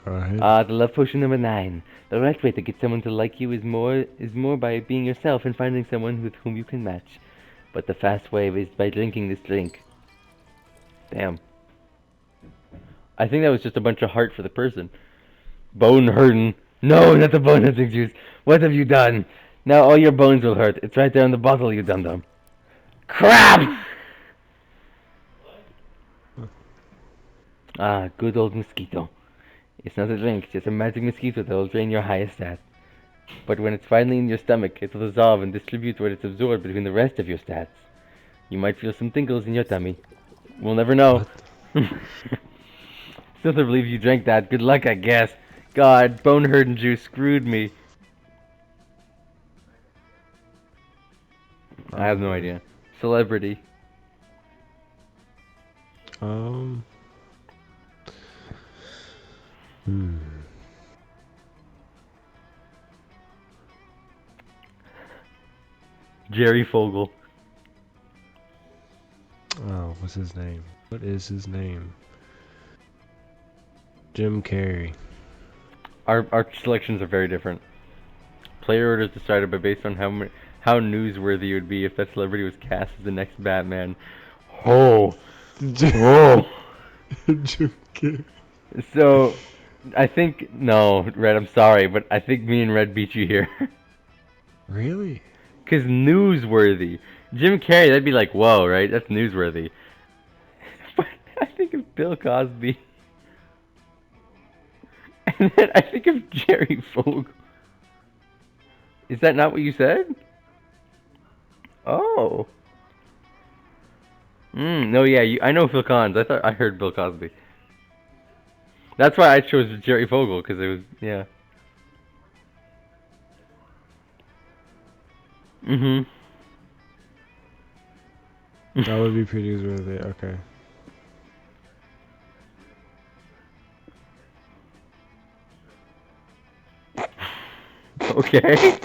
Go ahead. The love potion number 9. The right way to get someone to like you is more by being yourself and finding someone with whom you can match. But the fast way is by drinking this drink. Damn. I think that was just a bunch of heart for the person. Bone hurting. No, not the bone hurting juice. What have you done? Now all your bones will hurt. It's right there in the bottle, you dum-dum. Crap! Ah, good old mosquito. It's not a drink, just a magic mosquito that will drain your highest stats. But when it's finally in your stomach, it will dissolve and distribute what it's absorbed between the rest of your stats. You might feel some tingles in your tummy. We'll never know. What? Still to believe you drank that. Good luck, I guess. God, bone hurting juice screwed me. I have no idea. Celebrity. Um. Hmm. Jerry Fogel. Oh, what's his name? What is his name? Jim Carrey. Our selections are very different. Player order is decided by based on how newsworthy it would be if that celebrity was cast as the next Batman. Oh, oh. Jim Carrey. So, I think no, Red. I'm sorry, but I think me and Red beat you here. Really? Cause newsworthy. Jim Carrey, that'd be like, whoa, right? That's newsworthy. But I think of Bill Cosby. And then I think of Jerry Fogel. Is that not what you said? Oh. No, yeah, I know Phil Collins. I thought I heard Bill Cosby. That's why I chose Jerry Fogel, because it was, yeah. Mm-hmm. That would be pretty with it. Okay. Okay.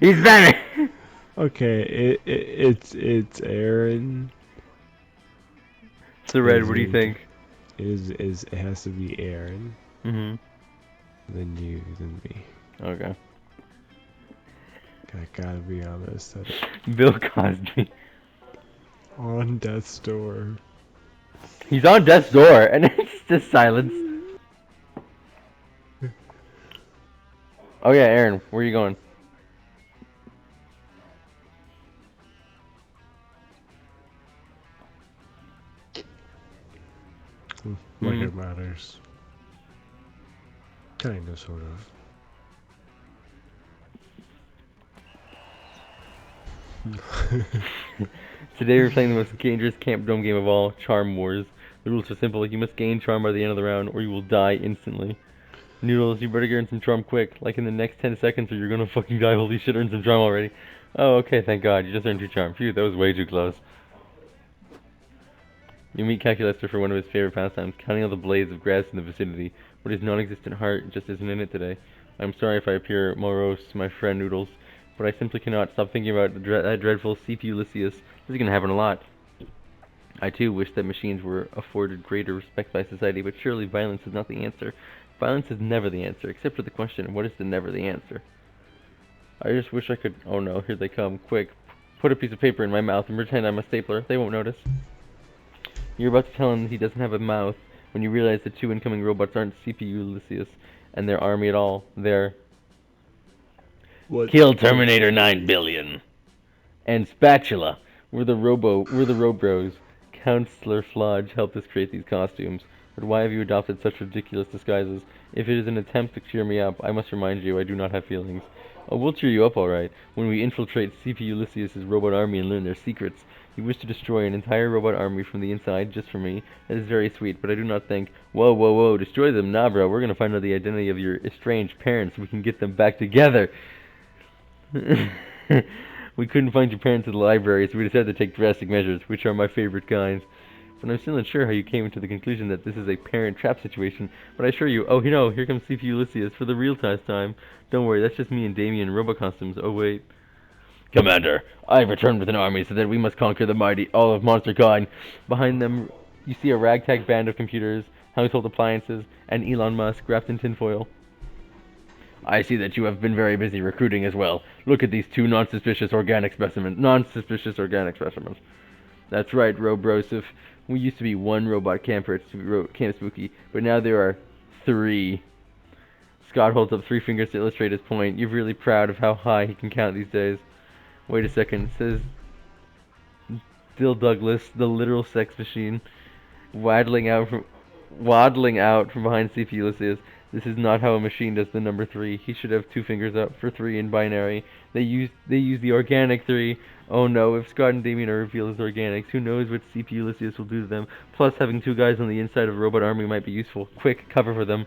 He's better. Okay. It's Aaron. So, Red, Is what do you going to think? is it has to be Aaron, Mm-hmm. then you, then me. Okay. I gotta be honest. Bill Cosby. On death's door. He's on death's door, and it's just silence. Oh yeah, Aaron, where are you going? Like Mm. it matters. Kinda, sort of. Today we're playing the most dangerous Camp Dome game of all, Charm Wars. The rules are simple. You must gain Charm by the end of the round, or you will die instantly. Noodles, you better earn some Charm quick, like in the next 10 seconds, or you're gonna fucking die. Holy shit, earn some Charm already. Oh, okay, thank God. You just earned 2 Charm. Phew, that was way too close. You meet Calculester for one of his favorite pastimes, counting all the blades of grass in the vicinity, but his non-existent heart just isn't in it today. I'm sorry if I appear morose, my friend Noodles, but I simply cannot stop thinking about that dreadful CPU Lysius. This is gonna happen a lot. I too wish that machines were afforded greater respect by society, but surely violence is not the answer. Violence is never the answer, except for the question, what is never the answer? I just wish I could... Oh no, here they come. Quick, put a piece of paper in my mouth and pretend I'm a stapler. They won't notice. You're about to tell him that he doesn't have a mouth when you realize the two incoming robots aren't CPU Lysius and their army at all. They're... What? Kill Terminator 9 billion! And Spatula! We're the Robros. Counselor Flodge helped us create these costumes. But why have you adopted such ridiculous disguises? If it is an attempt to cheer me up, I must remind you I do not have feelings. Oh, we'll cheer you up alright. When we infiltrate CPU Lysius' robot army and learn their secrets. You wish to destroy an entire robot army from the inside just for me. That is very sweet, but I do not think, whoa, whoa, whoa, destroy them? Nah, bro, we're gonna find out the identity of your estranged parents so we can get them back together. We couldn't find your parents at the library, so we decided to take drastic measures, which are my favorite kinds. But I'm still unsure how you came to the conclusion that this is a parent trap situation. But I assure you, oh, you know, here comes CPU Lysius for the real time. Don't worry, that's just me and Damien in robot costumes. Oh, wait. Commander, I have returned with an army so that we must conquer the mighty all of monsterkind. Behind them, you see a ragtag band of computers, household appliances, and Elon Musk wrapped in tinfoil. I see that you have been very busy recruiting as well. Look at these two non-suspicious organic specimens. That's right, Robrosif. We used to be one robot camper at Camp Spooky, but now there are 3. Scott holds up 3 fingers to illustrate his point. You're really proud of how high he can count these days. Wait a second, says Dill Douglas, the literal sex machine, waddling out from behind CPU Lysias. This is not how a machine does the number 3. He should have 2 fingers up for 3 in binary. They use the organic 3. Oh no, if Scott and Damien are revealed as organics, who knows what CPU Lysias will do to them. Plus, having 2 guys on the inside of a robot army might be useful. Quick, cover for them.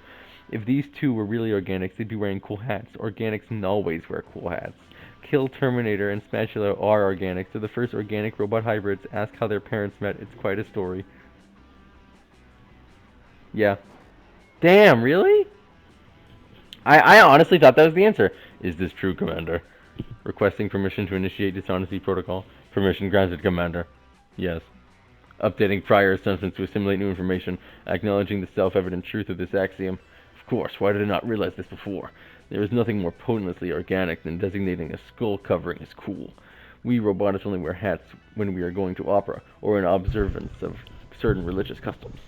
If these 2 were really organics, they'd be wearing cool hats. Organics always wear cool hats. Kill Terminator and Spatula are organics. They're the first organic robot hybrids. Ask how their parents met. It's quite a story. Yeah. Damn, really? I honestly thought that was the answer. Is this true, Commander? Requesting permission to initiate dishonesty protocol. Permission granted, Commander. Yes. Updating prior assumptions to assimilate new information, acknowledging the self-evident truth of this axiom. Of course, why did I not realize this before? There is nothing more potently organic than designating a skull covering as cool. We robotics only wear hats when we are going to opera, or in observance of certain religious customs.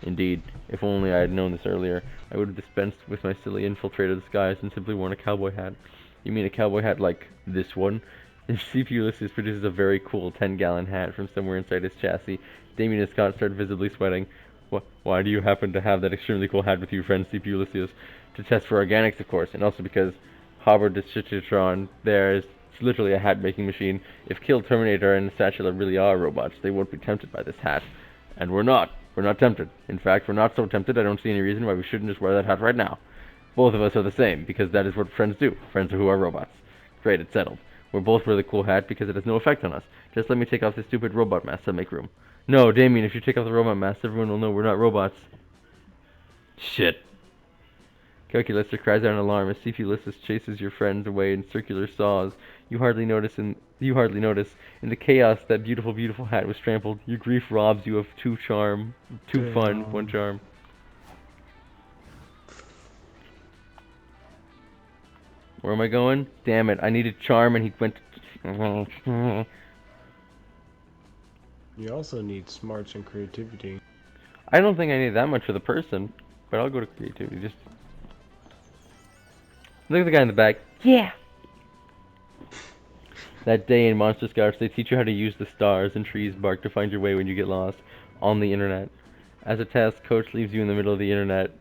Indeed, if only I had known this earlier, I would have dispensed with my silly infiltrator disguise and simply worn a cowboy hat. You mean a cowboy hat like this one? CPU Ulysses produces a very cool 10-gallon hat from somewhere inside his chassis. Damien and Scott start visibly sweating. Why do you happen to have that extremely cool hat with you, friend CPU Ulysses? To test for organics, of course, and also because Hobart Deschitron there is literally a hat-making machine. If Kill Terminator and Satchela really are robots, they won't be tempted by this hat. And we're not. We're not tempted. In fact, we're not so tempted, I don't see any reason why we shouldn't just wear that hat right now. Both of us are the same, because that is what friends do. Friends who are robots. Great, it's settled. We'll both wear the cool hat because it has no effect on us. Just let me take off this stupid robot mask to make room. No, Damien, if you take off the robot mask, everyone will know we're not robots. Shit. Calculator cries out in alarm as CPU Lysis chases your friends away in circular saws. You hardly notice. In the chaos that beautiful, beautiful hat was trampled. Your grief robs you of 2 charm, 2 fun, 1 charm. Where am I going? Damn it! I needed charm, and he went. You also need smarts and creativity. I don't think I need that much for the person, but I'll go to creativity. Just look at the guy in the back. Yeah. That day in Monster Scouts, they teach you how to use the stars and trees bark to find your way when you get lost on the internet. As a test, Coach leaves you in the middle of the internet.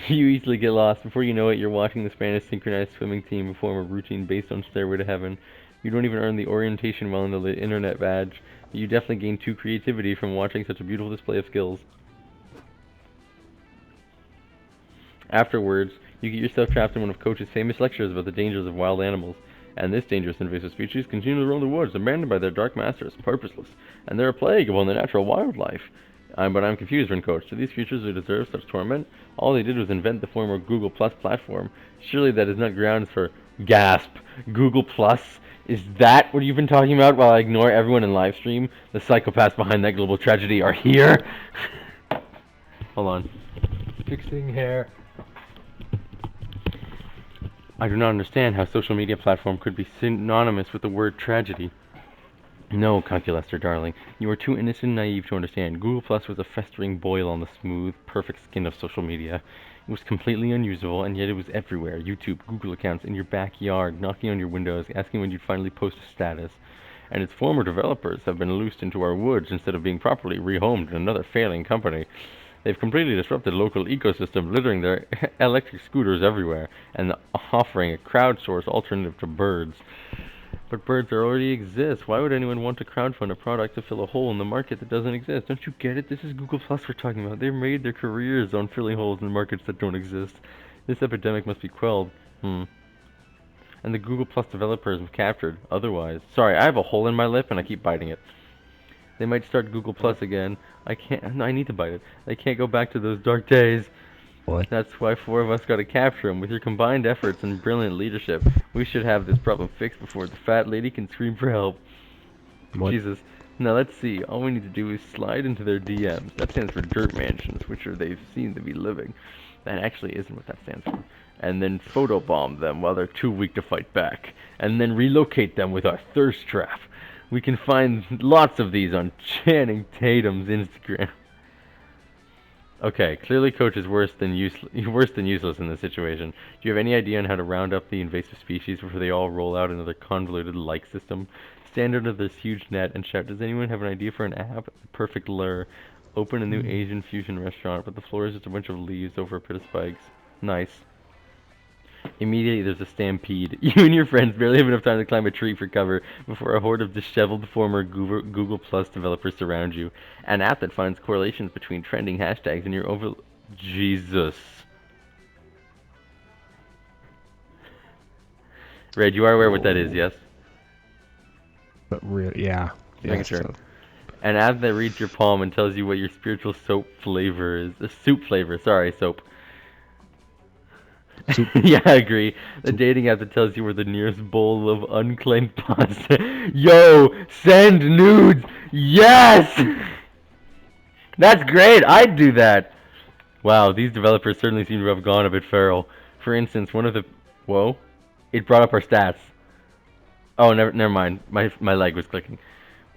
You easily get lost. Before you know it, you're watching the Spanish synchronized swimming team perform a routine based on Stairway to Heaven. You don't even earn the orientation while in the internet badge, but you definitely gain 2 creativity from watching such a beautiful display of skills. Afterwards, you get yourself trapped in one of Coach's famous lectures about the dangers of wild animals. and this dangerous invasive species continue to roam the woods, abandoned by their dark masters, purposeless, and they're a plague upon the natural wildlife. But I'm confused, Coach. Do these creatures who deserve such torment? All they did was invent the former Google Plus platform. Surely that is not grounds for gasp. Google Plus? Is that what you've been talking about while I ignore everyone in live stream? The psychopaths behind that global tragedy are here? Hold on. Fixing hair. I do not understand how social media platform could be synonymous with the word tragedy. No, Calculester, darling. You are too innocent and naive to understand. Google Plus was a festering boil on the smooth, perfect skin of social media. It was completely unusable, and yet it was everywhere. YouTube, Google accounts, in your backyard, knocking on your windows, asking when you'd finally post a status. And its former developers have been loosed into our woods instead of being properly rehomed in another failing company. They've completely disrupted local ecosystem, littering their electric scooters everywhere, and offering a crowdsourced alternative to birds. But birds already exist. Why would anyone want to crowdfund a product to fill a hole in the market that doesn't exist? Don't you get it? This is Google Plus we're talking about. They've made their careers on filling holes in markets that don't exist. This epidemic must be quelled. And the Google Plus developers have captured. Otherwise, sorry, I have a hole in my lip and I keep biting it. They might start Google Plus again. I can't. No, I need to bite it. They can't go back to those dark days. What? That's why four of us got to capture him. With your combined efforts and brilliant leadership, we should have this problem fixed before the fat lady can scream for help. What? Jesus. Now let's see. All we need to do is slide into their DMs. That stands for dirt mansions, which are they seem to be living. That actually isn't what that stands for. And then photobomb them while they're too weak to fight back. And then relocate them with our thirst trap. We can find lots of these on Channing Tatum's Instagram. Okay, clearly Coach is worse than useless in this situation. Do you have any idea on how to round up the invasive species before they all roll out into their convoluted like system? Stand under this huge net and shout, does anyone have an idea for an app? The perfect lure. Open a new Asian fusion restaurant, but the floor is just a bunch of leaves over a pit of spikes. Nice. Immediately there's a stampede. You and your friends barely have enough time to climb a tree for cover before a horde of disheveled former Google Plus developers surround you. An app that finds correlations between trending hashtags and your Jesus. Red, you are aware what that is, yes? But yeah. Just making sure. An app that reads your palm and tells you what your spiritual soap flavor is. Soup flavor, sorry, soap. Yeah, I agree. The dating app that tells you where the nearest bowl of unclaimed pasta. Yo, send nudes. Yes! That's great. I'd do that. Wow, these developers certainly seem to have gone a bit feral. For instance, one of the... Whoa. It brought up our stats. Oh, never mind. My leg was clicking.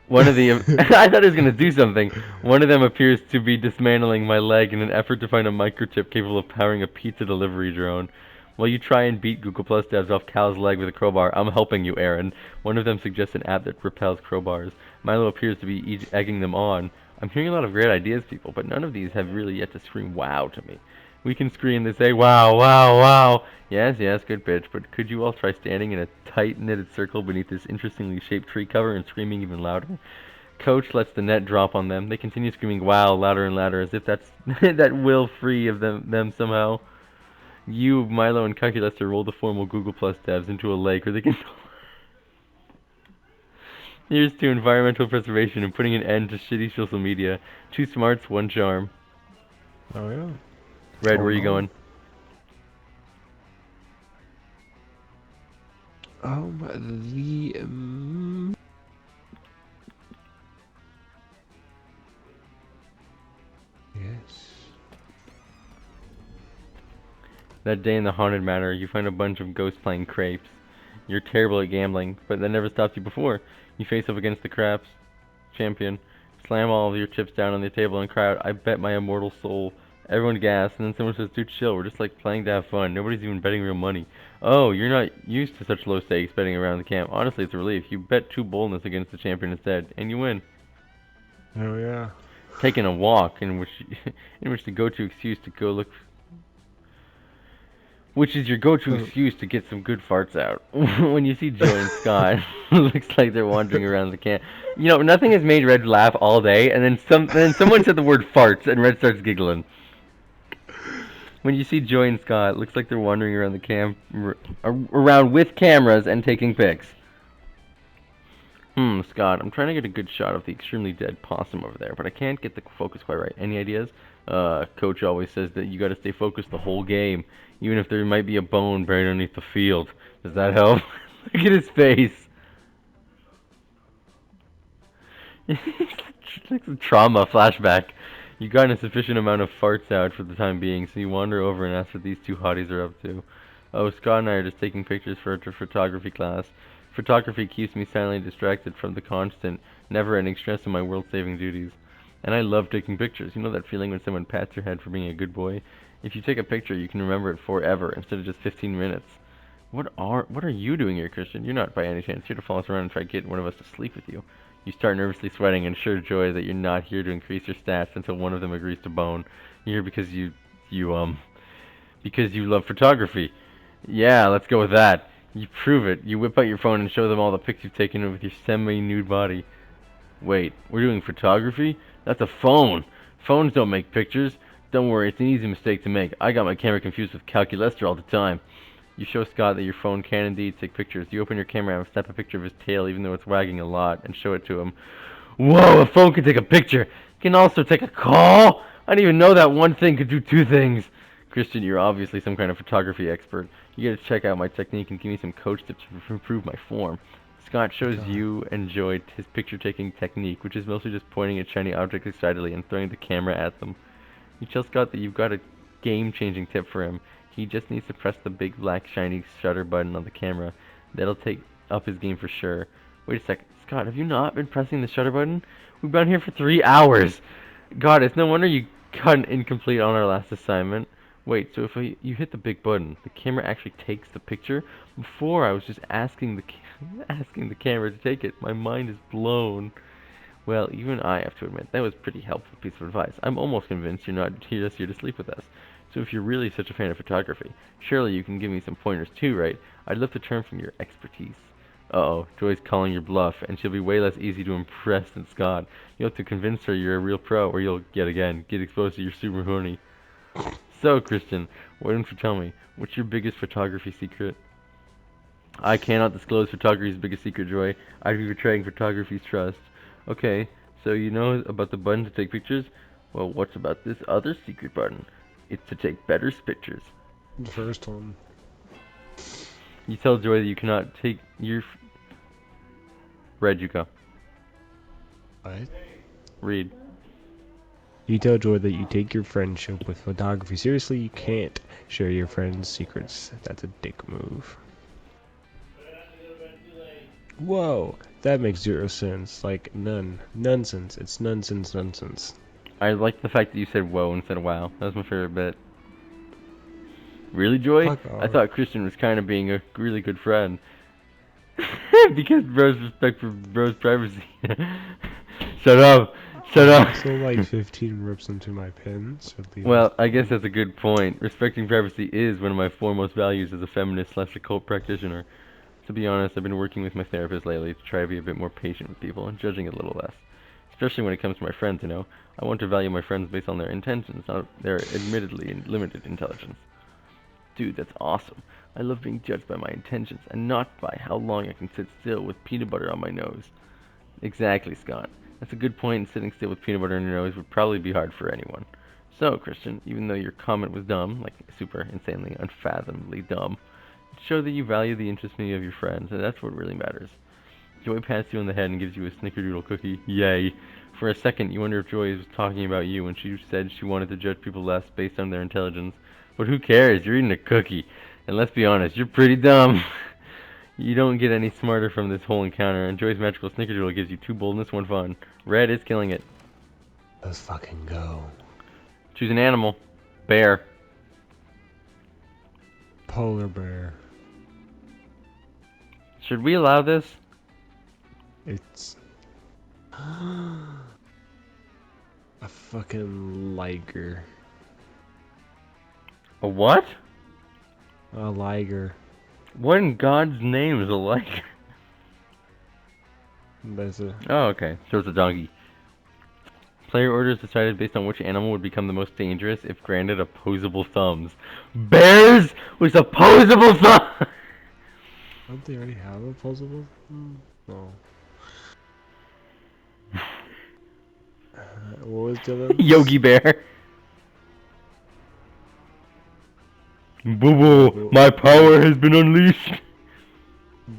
One of the... I thought it was going to do something. One of them appears to be dismantling my leg in an effort to find a microchip capable of powering a pizza delivery drone. While you try and beat Google Plus devs off Cal's leg with a crowbar, I'm helping you, Aaron. One of them suggests an app that repels crowbars. Milo appears to be egging them on. I'm hearing a lot of great ideas, people, but none of these have really yet to scream wow to me. We can scream to say wow, wow, wow. Yes, good pitch, but could you all try standing in a tight-knitted circle beneath this interestingly shaped tree cover and screaming even louder? Coach lets the net drop on them. They continue screaming wow louder and louder as if that's that will free of them somehow. You, Milo, and Calculester roll the formal Google Plus devs into a lake where they can... Here's to environmental preservation and putting an end to shitty social media. 2 smarts, 1 charm. Oh, yeah. Red, where are you going? Yes. That day in the haunted manor, you find a bunch of ghosts playing crepes. You're terrible at gambling, but that never stopped you before. You face up against the craps champion, slam all of your chips down on the table and cry out, I bet my immortal soul. Everyone gasps, and then someone says, dude, chill, we're just like playing to have fun. Nobody's even betting real money. Oh, you're not used to such low stakes betting around the camp. Honestly, it's a relief. You bet 2 boldness against the champion instead, and you win. Oh, yeah. Taking a walk in which the go-to excuse to go look... Which is your go-to excuse to get some good farts out. When you see Joe and Scott, looks like they're wandering around the camp. You know, nothing has made Red laugh all day, and then someone said the word farts, and Red starts giggling. When you see Joy and Scott, it looks like they're wandering around the around with cameras and taking pics. Scott, I'm trying to get a good shot of the extremely dead possum over there, but I can't get the focus quite right. Any ideas? Coach always says that you gotta stay focused the whole game, even if there might be a bone buried underneath the field. Does that help? Look at his face. It's like a trauma flashback. You got a sufficient amount of farts out for the time being, so you wander over and ask what these two hotties are up to. Oh, Scott and I are just taking pictures for our photography class. Photography keeps me silently distracted from the constant, never-ending stress of my world-saving duties. And I love taking pictures. You know that feeling when someone pats your head for being a good boy? If you take a picture, you can remember it forever instead of just 15 minutes. What are you doing here, Christian? You're not by any chance here to follow us around and try to get one of us to sleep with you. You start nervously sweating and assure Joy that you're not here to increase your stats until one of them agrees to bone. You're here because because you love photography. Yeah, let's go with that. You prove it. You whip out your phone and show them all the pics you've taken with your semi-nude body. Wait, we're doing photography? That's a phone. Phones don't make pictures. Don't worry, it's an easy mistake to make. I got my camera confused with calculator all the time. You show Scott that your phone can indeed take pictures. You open your camera and snap a picture of his tail, even though it's wagging a lot, and show it to him. Whoa, a phone can take a picture. It can also take a call. I didn't even know that one thing could do two things. Christian, you're obviously some kind of photography expert. You gotta check out my technique and give me some coach tips to improve my form. Scott shows God. you and Joy his picture-taking technique, which is mostly just pointing at shiny objects excitedly and throwing the camera at them. You tell Scott that you've got a game-changing tip for him. He just needs to press the big black shiny shutter button on the camera. That'll take up his game for sure. Wait a sec, Scott, have you not been pressing the shutter button? We've been here for 3 hours. God, it's no wonder you got an incomplete on our last assignment. Wait, so if you hit the big button, the camera actually takes the picture? Before I was just asking asking the camera to take it. My mind is blown. Well, even I have to admit, that was a pretty helpful piece of advice. I'm almost convinced you're not just here to sleep with us. So if you're really such a fan of photography, surely you can give me some pointers too, right? I'd love to learn from your expertise. Uh-oh, Joy's calling your bluff, and she'll be way less easy to impress than Scott. You'll have to convince her you're a real pro, or you'll, yet again, get exposed to your super horny. So, Christian, why don't you tell me, what's your biggest photography secret? I cannot disclose photography's biggest secret, Joy. I'd be betraying photography's trust. Okay, so you know about the button to take pictures? Well, what's about this other secret button? It's to take better pictures. The first one. You tell Joy that you cannot take your... Read, you go. What? Read. You tell Joy that you take your friendship with photography seriously. You can't share your friends' secrets. That's a dick move. Whoa, that makes zero sense. Like, none. Nonsense. It's nonsense, nonsense. I like the fact that you said whoa instead of wow. That was my favorite bit. Really, Joy? Fuck I off. thought Christian was kind of being a really good friend. Because bro's respect for bro's privacy. Shut up! Shut up! So, like, 15 rips into my pen, so leave us Well, I guess alone. that's a good point. Respecting privacy is one of my foremost values as a feminist slash occult practitioner. To be honest, I've been working with my therapist lately to try to be a bit more patient with people and judging a little less. Especially when it comes to my friends, you know. I want to value my friends based on their intentions, not their admittedly limited intelligence. Dude, that's awesome. I love being judged by my intentions and not by how long I can sit still with peanut butter on my nose. Exactly, Scott. That's a good point, and sitting still with peanut butter on your nose would probably be hard for anyone. So, Christian, even though your comment was dumb, like super insanely, unfathomably dumb, it showed that you value the interest of your friends, and that's what really matters. Joy pats you on the head and gives you a snickerdoodle cookie. Yay. For a second, you wonder if Joy was talking about you when she said she wanted to judge people less based on their intelligence. But who cares? You're eating a cookie. And let's be honest, you're pretty dumb. You don't get any smarter from this whole encounter, and Joy's magical snickerdoodle gives you 2 boldness, 1 fun. Red is killing it. Let's fucking go. Choose an animal. Bear. Polar bear. Should we allow this? It's... a fucking liger. A what? A liger. What in God's name is a liger? That's a... Oh, okay. So it's a donkey. Player order is decided based on which animal would become the most dangerous if granted opposable thumbs. Bears with opposable thumbs! Don't they already have opposable? No. What was Dylan's? Yogi Bear. Boo boo, my power has been unleashed.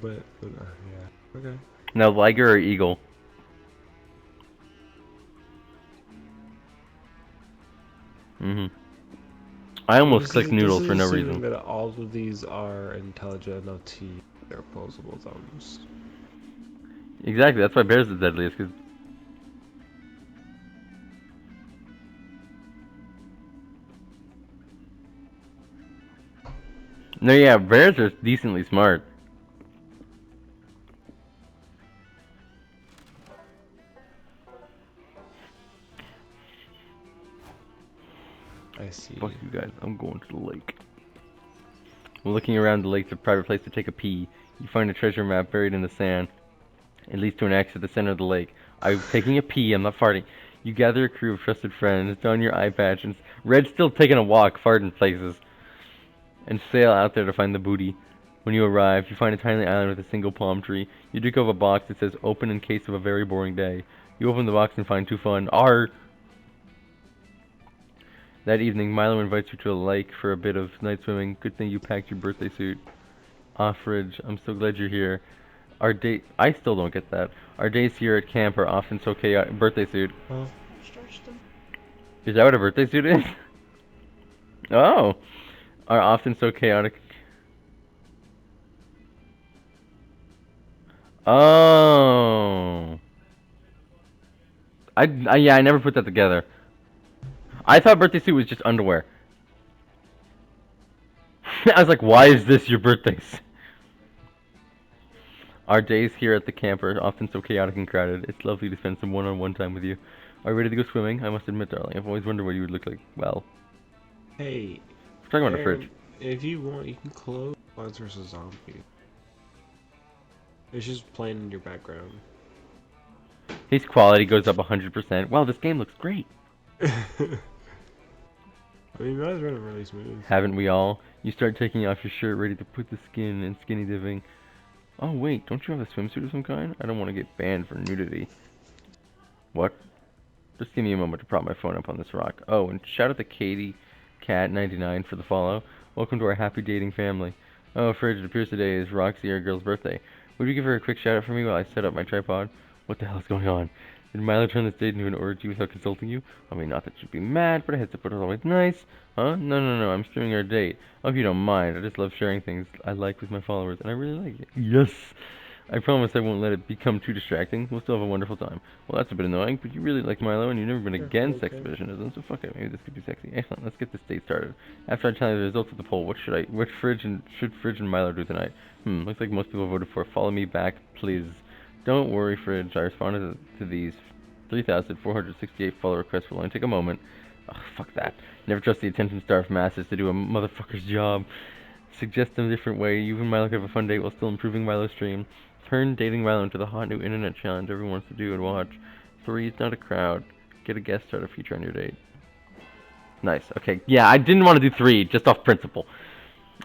But yeah. Okay. Now, liger or eagle? I almost clicked This noodles is for no assuming reason. that all of these are intelligent enough to use their opposable thumbs. Exactly, that's why bears are the deadliest, because... No, yeah, bears are decently smart. I see. Fuck you guys, I'm going to the lake. While looking around the lake's a private place to take a pee. You find a treasure map buried in the sand. It leads to an X at the center of the lake. I'm taking a pee, I'm not farting. You gather a crew of trusted friends, don your eye patch, and Red's still taking a walk, farting places, and sail out there to find the booty. When you arrive, you find a tiny island with a single palm tree. You dig up a box that says open in case of a very boring day. You open the box and find 2 fun. R. That evening, Milo invites you to a lake for a bit of night swimming. Good thing you packed your birthday suit. Fridge, I'm so glad you're here. Our date, I still don't get that. Our days here at camp are often so chaotic. Birthday suit. Huh? Is that what a birthday suit is? Oh. Are often so chaotic. Oh. Yeah, I never put that together. I thought birthday suit was just underwear. I was like, why is this your birthdays? Our days here at the camp are often so chaotic and crowded. It's lovely to spend some one-on-one time with you. Are you ready to go swimming? I must admit, darling, I've always wondered what you would look like. Well, Hey, we're talking about a fridge. Aaron, if you want, you can close Plants vs. Zombies. It's just playing in your background. His quality goes up 100%. Wow, this game looks great. I mean, mine's running really smooth. Haven't we all? You start taking off your shirt, ready to put the skin in skinny dipping. Oh wait, don't you have a swimsuit of some kind? I don't want to get banned for nudity. What? Just give me a moment to prop my phone up on this rock. Oh, and shout out to Katie Cat99 for the follow. Welcome to our happy dating family. Oh, Fridge, it appears today is Roxy, our girl's birthday. Would you give her a quick shout out for me while I set up my tripod? What the hell is going on? Did Milo turn this date into an orgy without consulting you? I mean, not that you'd be mad, but a heads up is always nice. Huh? No, I'm streaming our date. I hope you don't mind. I just love sharing things I like with my followers, and I really like it. Yes! I promise I won't let it become too distracting. We'll still have a wonderful time. Well, that's a bit annoying, but you really like Milo, and you've never been against exhibitionism, so fuck it. Maybe this could be sexy. Excellent. Let's get this date started. After I tell you the results of the poll, what should Fridge and Milo do tonight? Looks like most people voted for follow me back, please. Don't worry, Fridge. I responded to these 3,468 follow requests. Will only take a moment. Ugh, fuck that. Never trust the attention-starved masses to do a motherfucker's job. Suggest a different way. You and Milo could have a fun date while still improving Milo's stream. Turn dating Milo into the hot new internet challenge everyone wants to do and watch. 3, it's not a crowd. Get a guest starter feature on your date. Nice. Okay. Yeah, I didn't want to do 3, just off principle.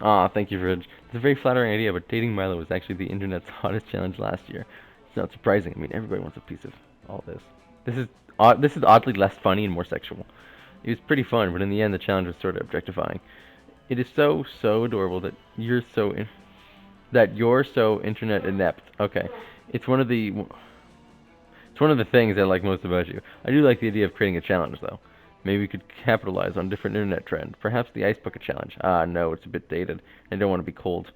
Aw, thank you, Ridge. It's a very flattering idea, but dating Milo was actually the internet's hottest challenge last year. It's not surprising. I mean, everybody wants a piece of all this. This is oddly less funny and more sexual. It was pretty fun, but in the end, the challenge was sort of objectifying. It is so adorable that you're so internet inept. Okay, it's one of the things I like most about you. I do like the idea of creating a challenge, though. Maybe we could capitalize on different internet trends. Perhaps the ice bucket challenge. Ah, no, it's a bit dated. I don't want to be cold.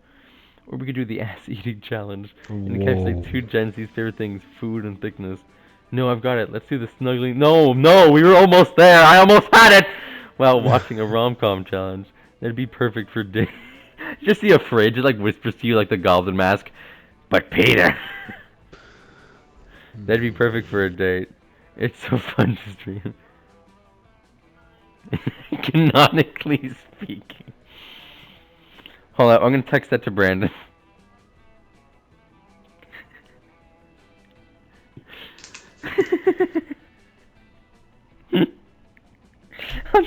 Or we could do the ass eating challenge and encapsulate 2 Gen Z's favorite things: food and thickness. No, I've got it. Let's do the snuggling. No, we were almost there. I almost had it. While watching a rom-com challenge. That'd be perfect for day. Just see a fridge. It like whispers to you like the Goblin Mask. But Peter. That'd be perfect for a date. It's so fun to stream. Canonically speaking. Hold up, I'm gonna text that to Brandon.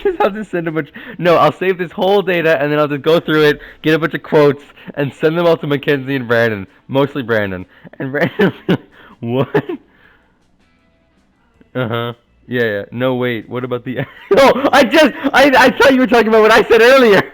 just have to send a bunch. No, I'll save this whole data and then I'll just go through it, get a bunch of quotes, and send them all to Mackenzie and Brandon. Mostly Brandon. And Brandon will be like, what? Uh-huh. Yeah, yeah. No, wait. What about the... Oh, I thought you were talking about what I said earlier.